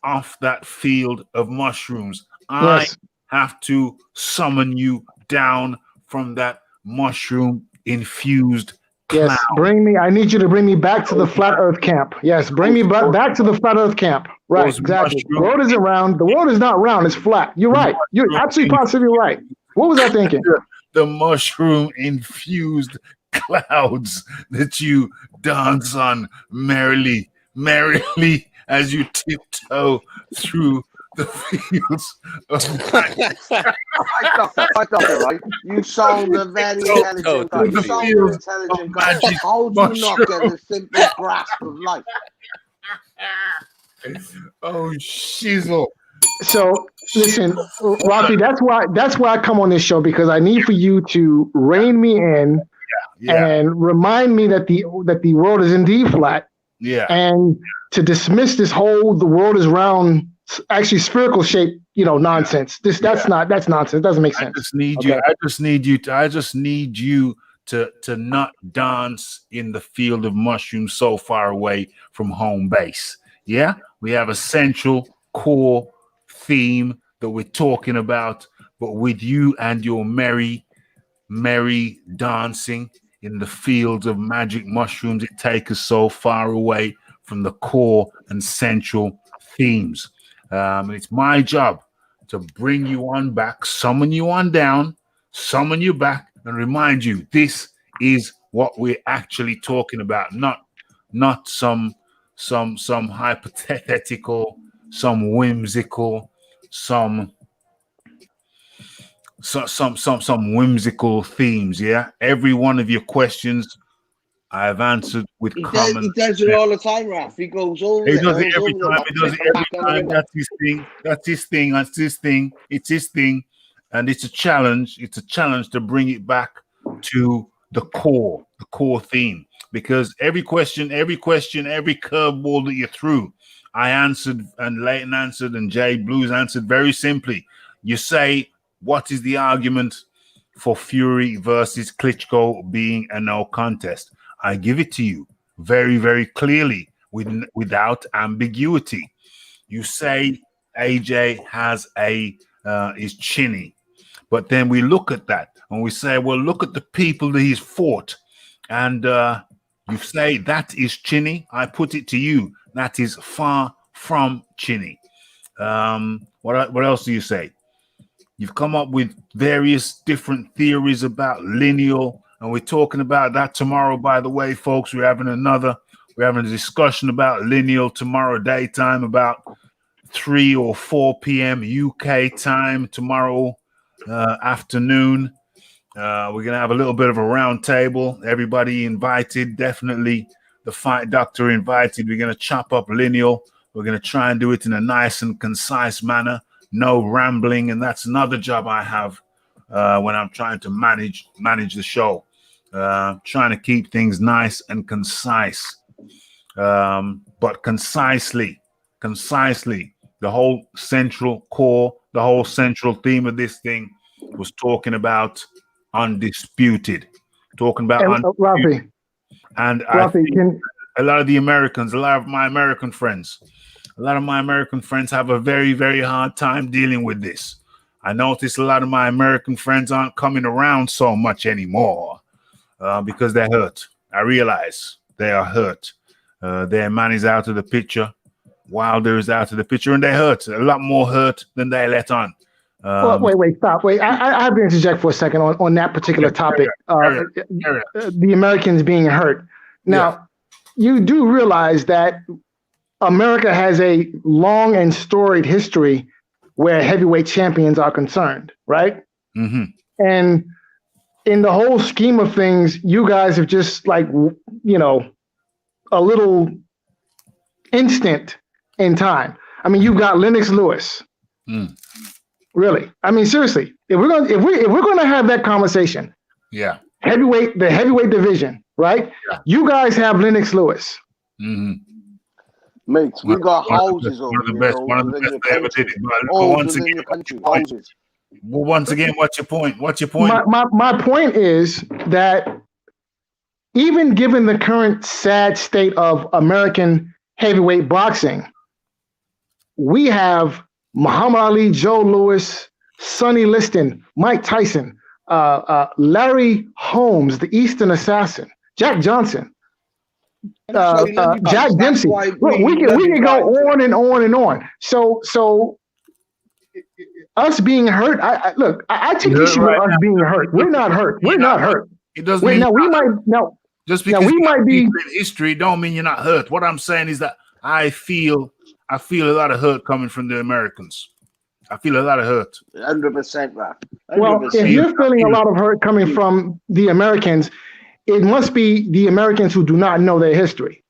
off that field of mushrooms. I have to summon you down from that mushroom infused cloud. Yes, I need you to bring me back to the flat earth camp. Yes, bring me back to the flat earth camp. Right, exactly. The world isn't round. The world is not round, it's flat. You're right. You're absolutely positively right. What was I thinking? The mushroom infused clouds that you dance on merrily as you tiptoe through the fields of I got it, right? You sound a very intelligent guy. You sound an intelligent guy. How do you not get a simple grasp of life? Oh, shizzle. So listen, Rafi, that's why I come on this show, because I need for you to rein me in and remind me that the world is indeed flat. Yeah. And to dismiss this whole the world is round, actually spherical shape, nonsense. That's nonsense. It doesn't make sense. I just need you to not dance in the field of mushrooms so far away from home base. Yeah, we have a central core theme that we're talking about, but with you and your merry dancing in the fields of magic mushrooms, it takes us so far away from the core and central themes. It's my job to bring you on back, summon you on down, summon you back, and remind you this is what we're actually talking about, not some hypothetical, some whimsical, some whimsical themes. Yeah, every one of your questions I've answered with He common does it all the time, Raph. He goes over He there, does it goes every over the time. rock, He does it and every back on the time. river. That's his thing. That's his thing. That's his thing. It's his thing. And it's a challenge. It's a challenge to bring it back to the core theme. Because every question, every curveball that you threw, I answered, and Leighton answered, and Jay Blues answered very simply. You say, what is the argument for Fury versus Klitschko being a no contest? I give it to you very, very clearly, without ambiguity. You say AJ has is chinny, but then we look at that and we say, well, look at the people that he's fought, and you say that is chinny. I put it to you, that is far from chinny. What else do you say? You've come up with various different theories about lineal, and we're talking about that tomorrow. By the way, folks, we're having a discussion about lineal tomorrow daytime, about 3 or 4 p.m. UK time tomorrow afternoon. We're gonna have a little bit of a round table. Everybody invited, definitely the Fight Doctor invited. We're gonna chop up lineal. We're gonna try and do it in a nice and concise manner. No rambling, and that's another job I have when I'm trying to manage the show. Trying to keep things nice and concise, but concisely. The whole central core, the whole central theme of this thing was talking about Undisputed, Rafi, and Rafi, a lot of the Americans, a lot of my American friends have a very, very hard time dealing with this. I notice a lot of my American friends aren't coming around so much anymore because they're hurt. I realize they are hurt. Their man is out of the picture. Wilder is out of the picture, and they hurt. A lot more hurt than they let on. Wait, stop. Wait, I have to interject for a second on that particular topic. The Americans being hurt. Now, you do realize that America has a long and storied history where heavyweight champions are concerned, right? Mm-hmm. And in the whole scheme of things, you guys have just a little instant in time. I mean, you've got Lennox Lewis. Really? I mean, seriously, if we're gonna have that conversation, the heavyweight division, right? Yeah. You guys have Lennox Lewis. Mm-hmm. Mates, we got houses over there. One of the best they ever did it. But once again, what's your point? My point is that even given the current sad state of American heavyweight boxing, we have Muhammad Ali, Joe Louis, Sonny Liston, Mike Tyson, Larry Holmes, the Eastern Assassin, Jack Johnson, Jack Dempsey. We can go on and on and on. So us being hurt, I take issue with us being hurt. We're not hurt. We're not hurt. It doesn't mean just because we might be in history don't mean you're not hurt. What I'm saying is that I feel a lot of hurt coming from the Americans. I feel a lot of hurt. 100%, Raf. Well, if you're feeling a lot of hurt coming from the Americans, it must be the Americans who do not know their history.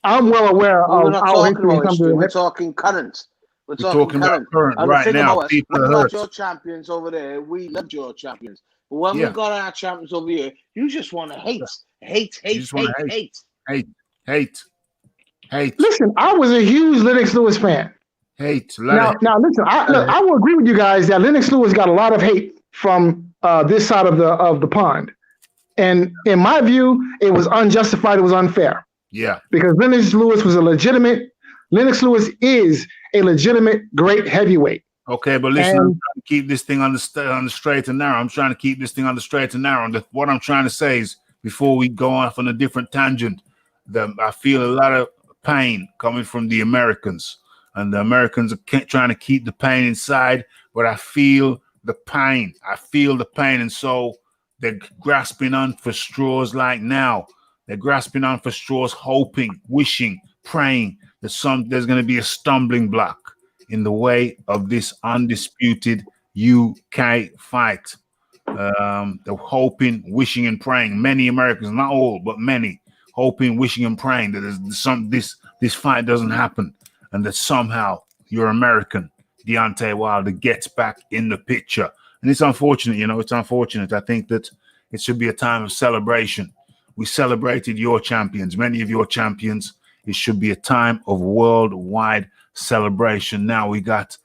I'm well aware of our history. We're talking current. We're talking about current right now. People are hurt. Your champions over there, we loved your champions. But when we got our champions over here, you just want to hate. Listen, I was a huge Lennox Lewis fan. Now, listen. I will agree with you guys that Lennox Lewis got a lot of hate from this side of the pond, and in my view, it was unjustified. It was unfair. Yeah, because Lennox Lewis is a legitimate great heavyweight. Okay, but listen, I'm trying to keep this thing on the straight and narrow. What I'm trying to say is, before we go off on a different tangent, I feel a lot of pain coming from the Americans, and the Americans are trying to keep the pain inside, but I feel the pain. And so they're grasping on for straws like now. They're grasping on for straws, hoping, wishing, praying that there's going to be a stumbling block in the way of this undisputed UK fight. They're hoping, wishing, and praying. Many Americans, not all, but many, hoping, wishing, and praying that this fight doesn't happen, and that somehow your American Deontay Wilder gets back in the picture. And it's unfortunate, it's unfortunate. I think that it should be a time of celebration. We celebrated your champions, many of your champions. It should be a time of worldwide celebration. Now we got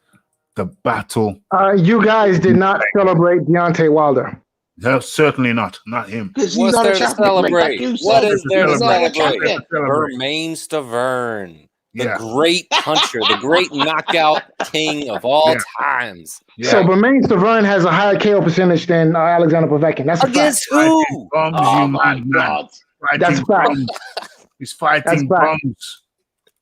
the battle. You guys did not celebrate Deontay Wilder. No, certainly not him. What's there to celebrate? What is there to celebrate? Bermain Stavern, the great puncher, the great knockout king of all times. Yeah. So Bermain Stavern has a higher KO percentage than Alexander Povetkin. That's against who? Oh my God! That's a fact. He's fighting bums.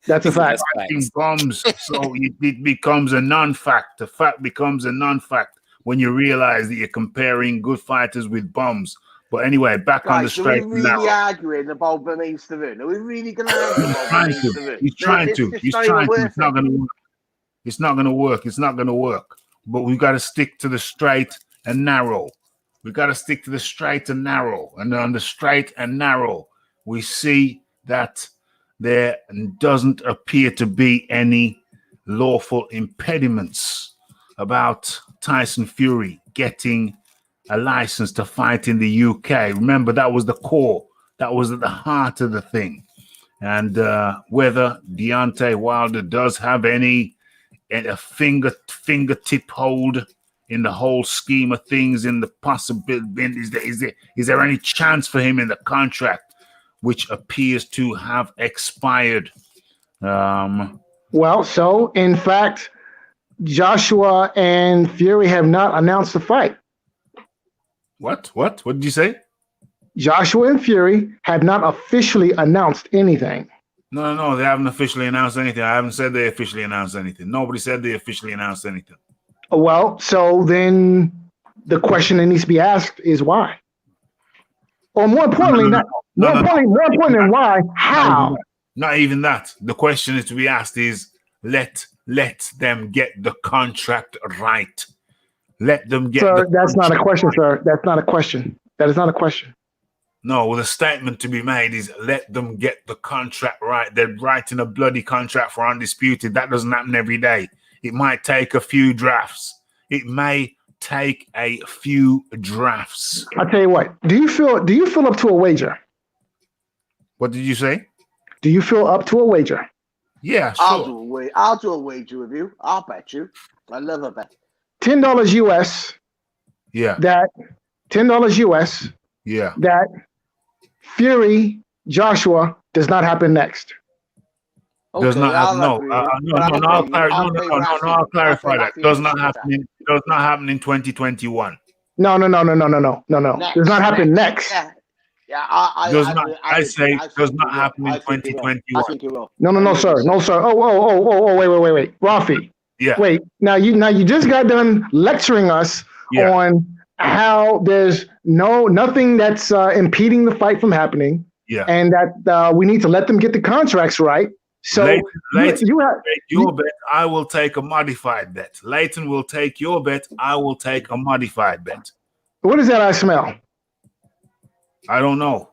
That's a fact. Fighting bums. So it becomes a non-fact. The fact becomes a non-fact when you realize that you're comparing good fighters with bums. But anyway, back on the straight and narrow. Are we really arguing about Bermain Stavern? Are we really going to argue about Bermain Stavern? He's trying to. It's not going to work. It's not going to work. It's not going to work. But we've got to stick to the straight and narrow. We've got to stick to the straight and narrow. And on the straight and narrow, we see that there doesn't appear to be any lawful impediments about Tyson Fury getting a license to fight in the UK. Remember, that was the core. That was at the heart of the thing. And whether Deontay Wilder does have a fingertip hold in the whole scheme of things, in the possibility, is there any chance for him in the contract, which appears to have expired? Well, so in fact, Joshua and Fury have not announced the fight. What did you say? Joshua and Fury have not officially announced anything. No, they haven't officially announced anything. I haven't said they officially announced anything. Nobody said they officially announced anything. Well, so then the question that needs to be asked is why? Or more importantly, more important than why, how? Not even that. The question is to be asked is let them get the contract right. Let them get. Sir, that's not a question, sir. That's not a question. That is not a question. No, well, the statement to be made is let them get the contract right. They're writing a bloody contract for Undisputed. That doesn't happen every day. It might take a few drafts. It may take a few drafts. I'll tell you what. Do you feel up to a wager? What did you say? Do you feel up to a wager? Yeah, sure. I'll do a wager with you. I'll bet you. I love a bet. $10 US. Yeah. That $10 US. Yeah. That Fury Joshua does not happen next. Okay, does not happen. I'll clarify that. Does not happen in 2021. No. Does not happen next. Yeah, does not happen in 2021. I think it will. No, sir. Oh, wait. Rafi. Yeah. Wait. Now you just got done lecturing us on how there's nothing that's impeding the fight from happening. Yeah. And that we need to let them get the contracts right. So you have your bet. I will take a modified bet. Leighton will take your bet. I will take a modified bet. What is that I smell? I don't know.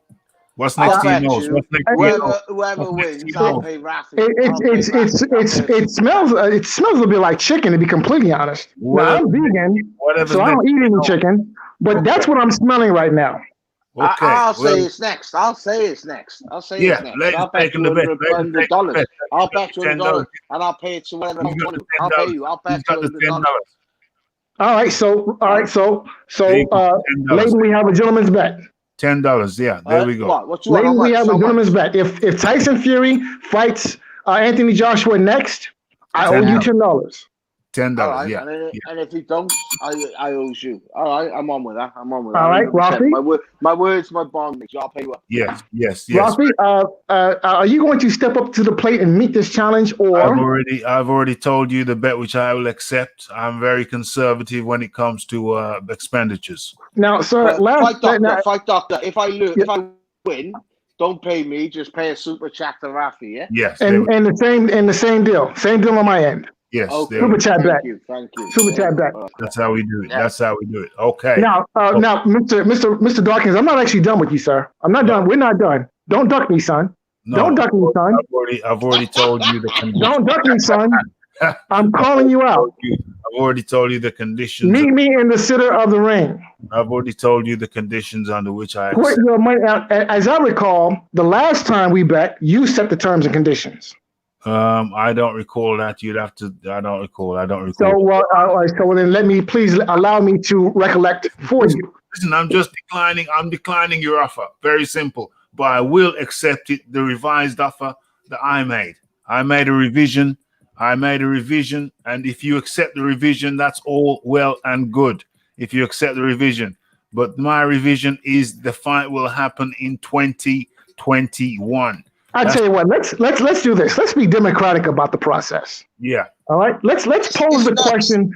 What's next to your nose? Whoever wins, I'll pay Raphael. It smells a little bit like chicken, to be completely honest. Now, I'm vegan, so I don't eat any chicken, but that's what I'm smelling right now. Okay. I'll say it's next. I'll say it's next. I'll bet you $100. I'll bet you $100, and I'll pay it to whatever I want. I'll pay you. I'll bet you $100. All right. So Leighton, we have a gentleman's bet. $10. Yeah, there we go. Leighton, we have a gentleman's bet. If Tyson Fury fights Anthony Joshua next, I owe you $10. $10. Right, yeah. And if he don't, I owe you. All right, I'm on with that. All right, Rafi. My words, my bond. I'll pay you up. Yes. Rafi, are you going to step up to the plate and meet this challenge, or? I've already told you the bet which I will accept. I'm very conservative when it comes to expenditures. Now, sir, fight doctor. If I win, don't pay me. Just pay a super chat to Rafi. Yeah. Yes. And the same deal. Same deal on my end. Yes. Okay. Super chat back. Thank you. Super chat back. That's how we do it. That's how we do it. Okay. Now, Mr. Dawkins, I'm not actually done with you, sir. I'm not done. We're not done. Don't duck me, son. No, Don't duck me, son. I've already told you the conditions. Don't duck me, son. I'm calling you out. I've already told you the conditions. Meet me in the center of the ring. I've already told you the conditions under which I Put accept. your money out. As I recall, the last time we bet, you set the terms and conditions. I don't recall that. You'd have to. I don't recall. So then let me please allow me to recollect for you. Listen, I'm just declining. I'm declining your offer. Very simple. But I will accept it. The revised offer that I made. I made a revision. And if you accept the revision, that's all well and good. If you accept the revision, but my revision is the fight will happen in 2021. I tell you what, let's do this. Let's be democratic about the process. Yeah. All right. Let's pose the question.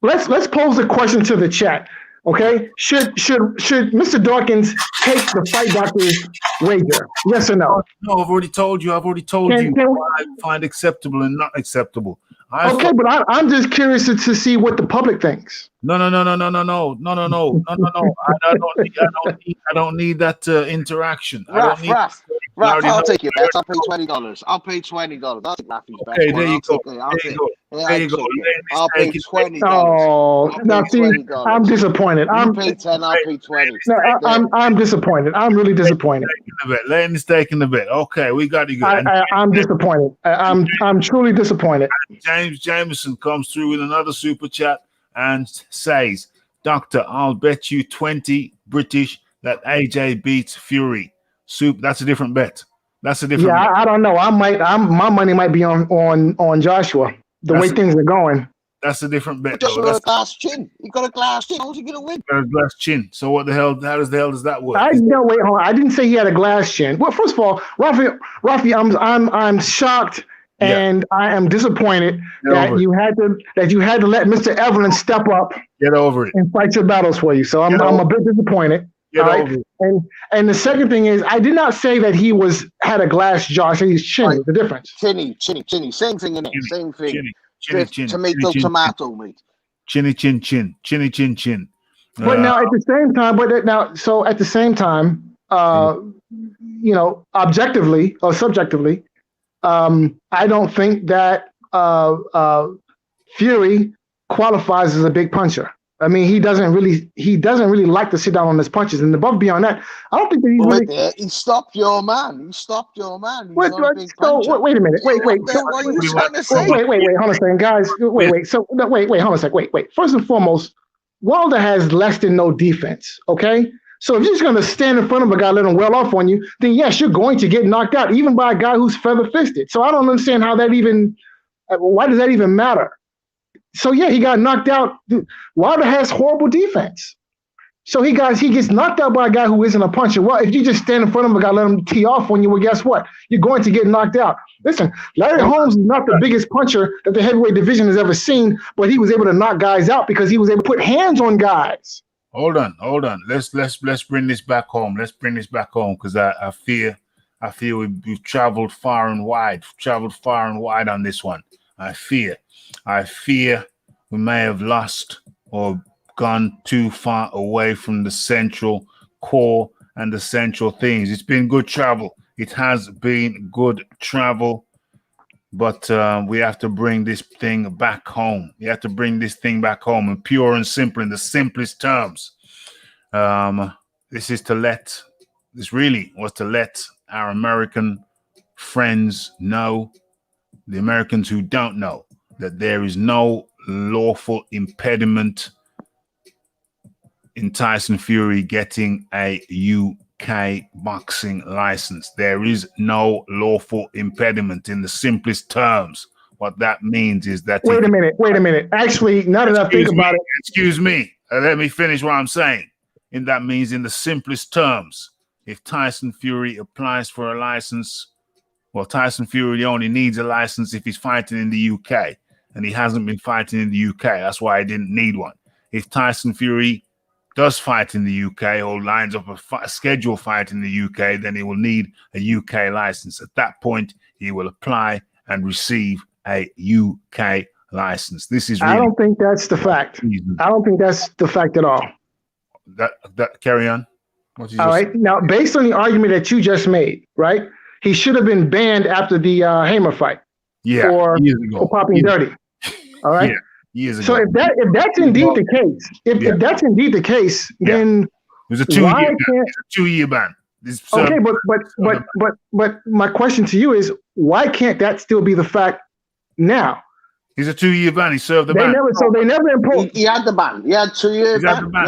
Let's pose the question to the chat. Okay. Should Mr. Dawkins take the fight doctor's wager? Yes or no? No, I've already told you. What I find acceptable and not acceptable. But I'm just curious to see what the public thinks. No. I don't need that interaction. Raph, I'll take your bet. I'll pay $20. I'll pay $20. I'll take Rafi's bet. Okay, there you go. There you go. I'll pay $20. Oh, now see, I'm disappointed. You pay 10, I'll pay 20. No, I'm disappointed. I'm really disappointed. Lane's taking the bet. Okay, we got you. I'm disappointed. I'm truly disappointed. James Jameson comes through with another super chat and says, Doctor, I'll bet you 20 British that AJ beats Fury. That's a different bet. Bet. I don't know. My money might be on Joshua. The way things are going. That's a different bet. Joshua got a glass chin. He got a glass chin. How's he gonna win? Got a glass chin. So what the hell? How does that work? Wait, hold on. I didn't say he had a glass chin. Well, first of all, Raphael, I'm shocked and I am disappointed that you had to let Mr. Evelyn step up. Get over it. And fight your battles for you. So I'm a bit disappointed. And the second thing is, I did not say that he had a glass jaw. I said he's chinny. The difference. Chinny. Same thing in it. Same thing. Tomato, mate. Chinny, chin. But now at the same time, objectively or subjectively, I don't think that Fury qualifies as a big puncher. I mean, he doesn't really like to sit down on his punches. And above beyond that, I don't think that he stopped your man. Wait a minute. Wait. Hold on a second, guys. Wait. Hold on a second. Wait. First and foremost, Wilder has less than no defense. Okay. So if you're just going to stand in front of a guy, let him well off on you, then yes, you're going to get knocked out, even by a guy who's feather-fisted. So I don't understand why does that even matter? So yeah, he got knocked out. Wilder has horrible defense. So he gets knocked out by a guy who isn't a puncher. Well, if you just stand in front of a guy, let him tee off on you, well, guess what? You're going to get knocked out. Listen, Larry Holmes is not the biggest puncher that the heavyweight division has ever seen, but he was able to knock guys out because he was able to put hands on guys. Hold on. Let's bring this back home. Because I fear we've traveled far and wide. On this one. I fear we may have lost or gone too far away from the central core and the central things. It's been good travel. It has been good travel, but we have to bring this thing back home. And pure and simple, in the simplest terms. This really was to let our American friends know, the Americans who don't know, that there is no lawful impediment in Tyson Fury getting a UK boxing license. There is no lawful impediment in the simplest terms. What that means is that... Wait a minute. Actually, now that I think about it... Excuse me. Let me finish what I'm saying. And that means in the simplest terms, if Tyson Fury applies for a license, well, Tyson Fury only needs a license if he's fighting in the UK. And he hasn't been fighting in the UK. That's why he didn't need one. If Tyson Fury does fight in the UK or lines up a scheduled fight in the UK, then he will need a UK license. At that point, he will apply and receive a UK license. This is really... I don't think that's the fact. I don't think that's the fact at all. That carry on. What you All just right. Now, based on the argument that you just made, right? He should have been banned after the Hamer fight for years ago. popping dirty. All right. Yeah, years So ago. if that's indeed the case, if that's indeed the case, then It was a why 2-year ban. can't? It's a 2-year ban. Okay, but my question to you is, why can't that still be the fact now? He's a 2-year ban. He served the They ban. never imposed. He had the ban. He had 2 years He's had the ban.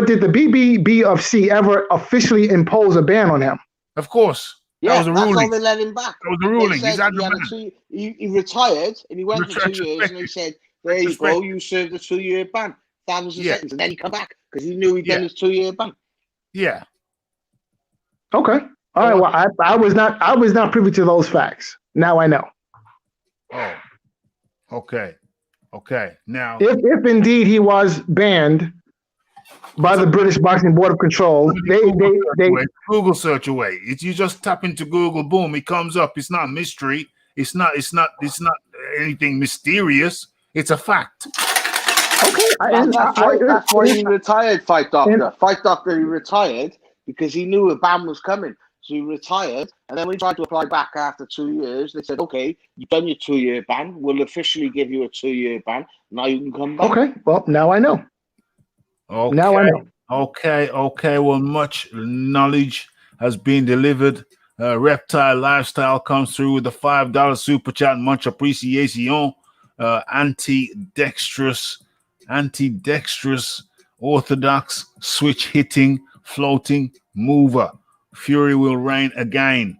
Did the BBBC ever officially impose a ban on him? Of course. Yeah, That was a that's ruling. how they let him back. That was the ruling. They He's said had the ban. he retired and he went for 2 years and they said, there you go, you served a 2-year ban. That was the sentence. And then he come back because he knew he'd done his 2-year ban. Yeah. Okay. All right. Well, I was not privy to those facts. Now I know. Oh. Okay. Now, If indeed he was banned by the British Boxing Board of Control, they Google search away. You just tap into Google, boom, it comes up. It's not mystery. It's not anything mysterious. It's a fact. Okay. That's why he retired, Fight Doctor. Fight Doctor, he retired because he knew a ban was coming. So he retired, and then when he tried to apply back after 2 years, they said, okay, you've done your 2-year ban. We'll officially give you a 2-year ban. Now you can come back. Okay. Well, now I know. Okay. Now I know. Okay. Well, much knowledge has been delivered. Reptile Lifestyle comes through with the $5 super chat. Much appreciation. Antidextrous, orthodox, switch hitting, floating mover. Fury will reign again.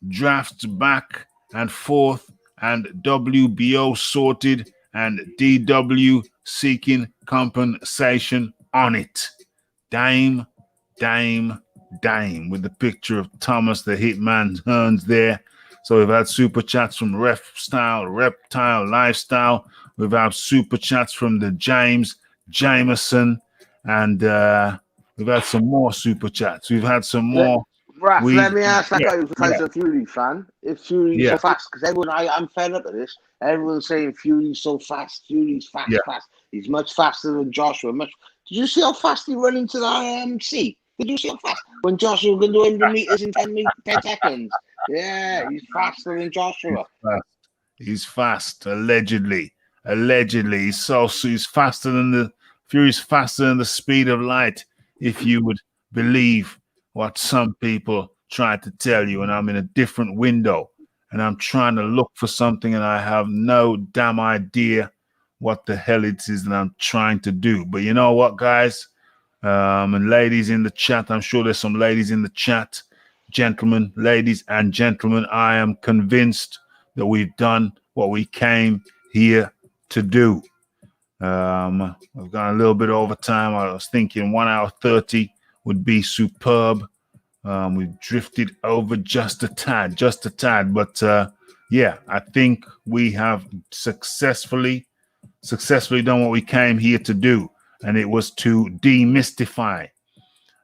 Drafts back and forth, and WBO sorted, and DW seeking compensation on it. Dame, with the picture of Thomas the Hitman Hearns there. So we've had super chats from Reptile Lifestyle. We've had super chats from the Jameson, and we've had some more super chats. We've had some more. Raph, let me ask that guy who's a Tyson Fury fan. If Fury's so fast, because everyone, I'm fed up of this. Everyone's saying Fury's so fast. Fury's fast. He's much faster than Joshua. Did you see how fast he ran into the sea? Did you see how fast? When Joshua can do 100 meters in 10 seconds. Yeah, he's faster than Joshua. He's fast, allegedly. He's faster than Fury's faster than the speed of light, if you would believe what some people try to tell you. And I'm in a different window and I'm trying to look for something and I have no damn idea what the hell it is that I'm trying to do. But you know what, guys? And ladies in the chat, I'm sure there's some ladies in the chat. Gentlemen, ladies and gentlemen, I am convinced that we've done what we came here to do. We've gone a little bit over time. I was thinking 1 hour 30 would be superb. We've drifted over just a tad, but I think we have successfully done what we came here to do, and it was to demystify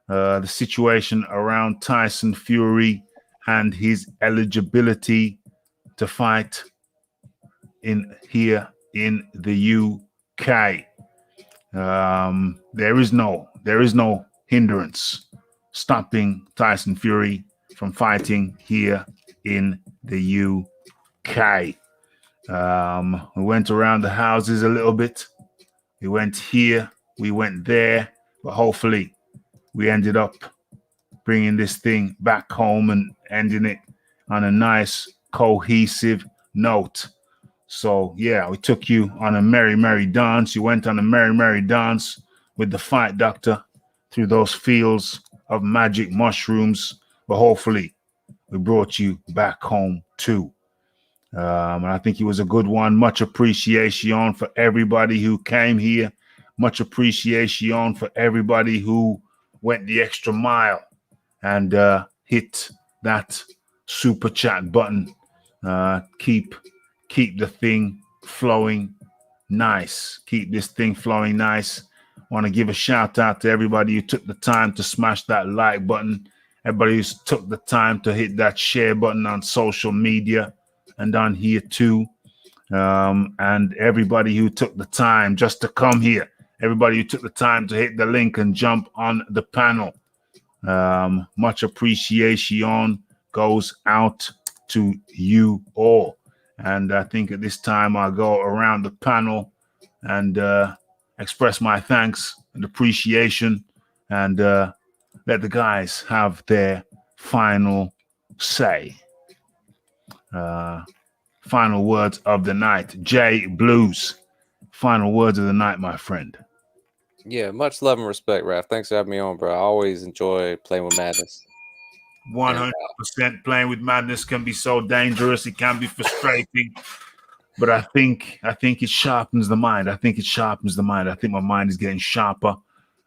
the situation around Tyson Fury and his eligibility to fight here in the UK. There is no hindrance stopping Tyson Fury from fighting here in the UK. We went around the houses a little bit. We went here, we went there, but hopefully we ended up bringing this thing back home and ending it on a nice, cohesive note. So, yeah, we took you on a merry, merry dance. You went on a merry, merry dance with the Fight Doctor through those fields of magic mushrooms. But hopefully we brought you back home too. And I think it was a good one. Much appreciation for everybody who came here. Much appreciation for everybody who went the extra mile and hit that super chat button. Keep the thing flowing nice. Keep this thing flowing nice. Want to give a shout out to everybody who took the time to smash that like button. Everybody who took the time to hit that share button on social media and on here too. And everybody who took the time just to come here everybody who took the time to hit the link and jump on the panel. Much appreciation goes out to you all. And I think at this time I'll go around the panel and express my thanks and appreciation and let the guys have their final say. Final words of the night. Jay Blues, final words of the night, my friend. Yeah, much love and respect, Raph. Thanks for having me on, bro. I always enjoy playing with madness. 100% playing with madness can be so dangerous. It can be frustrating, but I think it sharpens the mind. I think my mind is getting sharper.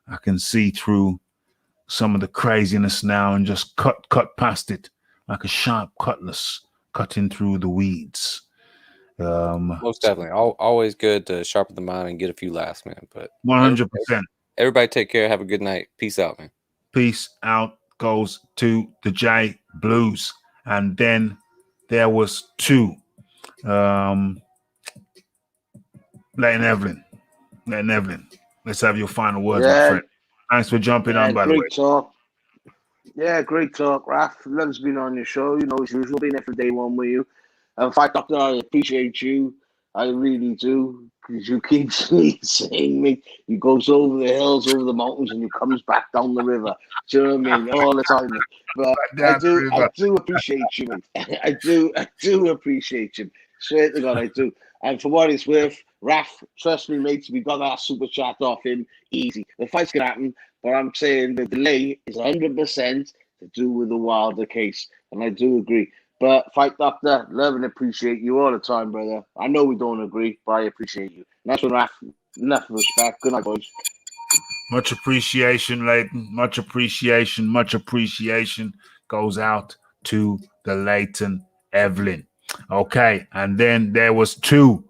I can see through some of the craziness now and just cut past it like a sharp cutlass cutting through the weeds. Most definitely. Always good to sharpen the mind and get a few laughs, man. But 100%. Everybody take care. Have a good night. Peace out, man. Peace out goes to the J Blues. And then there was two. Leighton Evelyn. Let's have your final words, my friend. Thanks for jumping on, by the way. Great talk. Yeah, great talk, Raph. Love's been on your show. You know, as usual, being there for day one with you. In fact, Doctor, I appreciate you. I really do. Because you keep saying me. He goes over the hills, over the mountains, and he comes back down the river. Do you know what I mean? All the time. But I do appreciate you, mate. I do appreciate you. Swear to God, I do. And for what it's worth, Raph, trust me, mate, we got that super chat off him easy. The fight's going to happen, but I'm saying the delay is 100% to do with the Wilder case. And I do agree. But Fight Doctor, love and appreciate you all the time, brother. I know we don't agree, but I appreciate you. And that's what Raph, enough respect. Good night, boys. Much appreciation, Leighton. Much appreciation goes out to the Leighton Evelyn. Okay, and then there was two.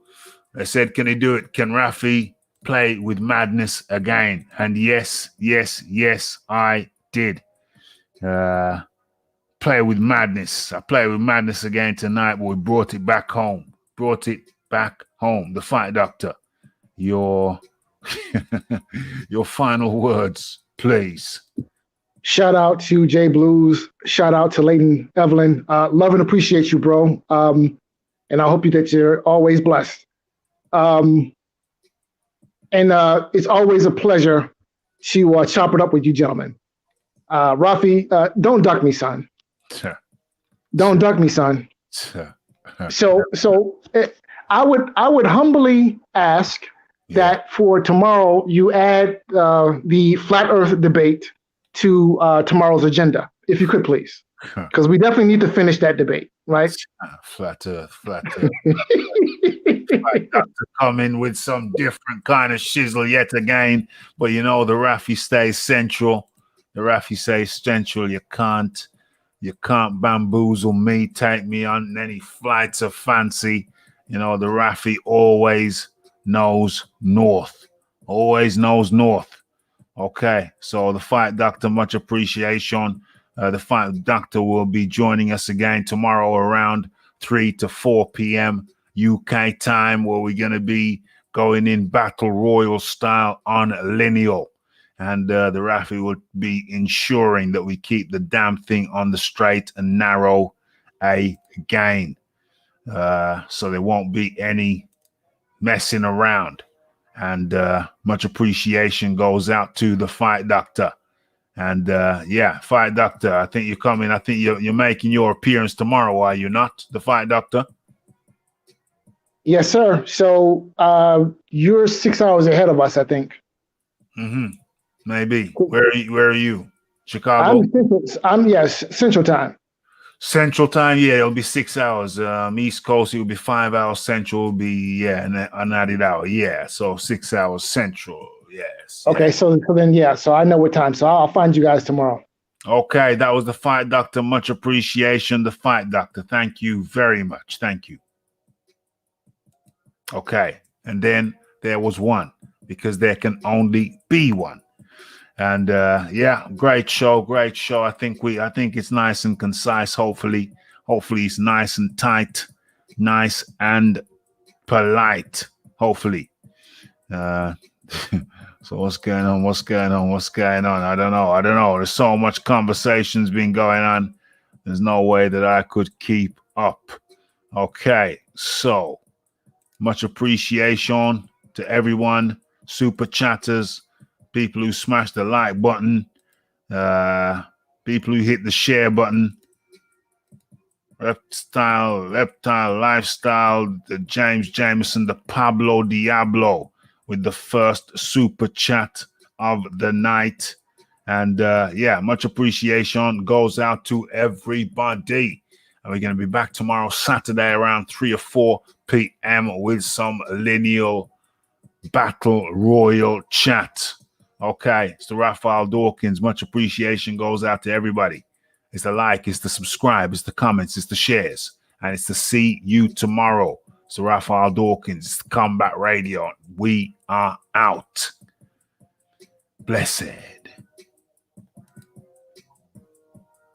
I said, can he do it? Can Rafi play with madness again? And yes, I did. Play with madness. I played with madness again tonight, but we brought it back home. The Fight Doctor, your final words, please. Shout out to Jay Blues. Shout out to Leighton Evelyn. Love and appreciate you, bro. And I hope that you're always blessed. And it's always a pleasure to chop it up with you gentlemen. Rafi, don't duck me, son. Don't duck me, son. So I would humbly ask that for tomorrow you add the flat Earth debate to tomorrow's agenda, if you could, please, because we definitely need to finish that debate, right? Flat Earth. Flat Doctor come in with some different kind of shizzle yet again, but you know the Rafi stays central. You can't bamboozle me, take me on any flights of fancy. You know, the Rafi always knows north. Okay, so the Fight Doctor, much appreciation. The Fight Doctor will be joining us again tomorrow around 3 to 4 p.m. UK time, where we're going to be going in battle royal style on lineal. And the Rafi will be ensuring that we keep the damn thing on the straight and narrow again. So there won't be any messing around. And much appreciation goes out to the Fight Doctor. And Fight Doctor, I think you're coming. I think you're making your appearance tomorrow, are you not, the Fight Doctor? Yes, sir. So you're 6 hours ahead of us, I think. Mm-hmm. Maybe. Where are you? Chicago? I'm Central Time. Central Time, yeah, it'll be 6 hours. East Coast, it'll be 5 hours. Central will be an added hour. Yeah, so 6 hours Central. Yes. Okay, so I know what time. So I'll find you guys tomorrow. Okay, that was the Fight Doctor. Much appreciation, the Fight Doctor. Thank you very much. Thank you. Okay, and then there was one, because there can only be one. And great show. I think it's nice and concise. Hopefully it's nice and tight, nice and polite. Hopefully. So what's going on? What's going on? What's going on? I don't know. I don't know. There's so much conversations been going on. There's no way that I could keep up. Okay, so much appreciation to everyone, super chatters, people who smashed the like button, people who hit the share button, reptile lifestyle, the James Jameson, the Pablo Diablo with the first super chat of the night. And yeah, much appreciation goes out to everybody. And we're going to be back tomorrow, Saturday, around 3 or 4 p.m. with some lineal battle royal chat. Okay, it's the Raphael Dawkins. Much appreciation goes out to everybody. It's the like, it's the subscribe, it's the comments, it's the shares, and it's to see you tomorrow. It's the Raphael Dawkins, it's the Combat Radio. We are out. Blessed.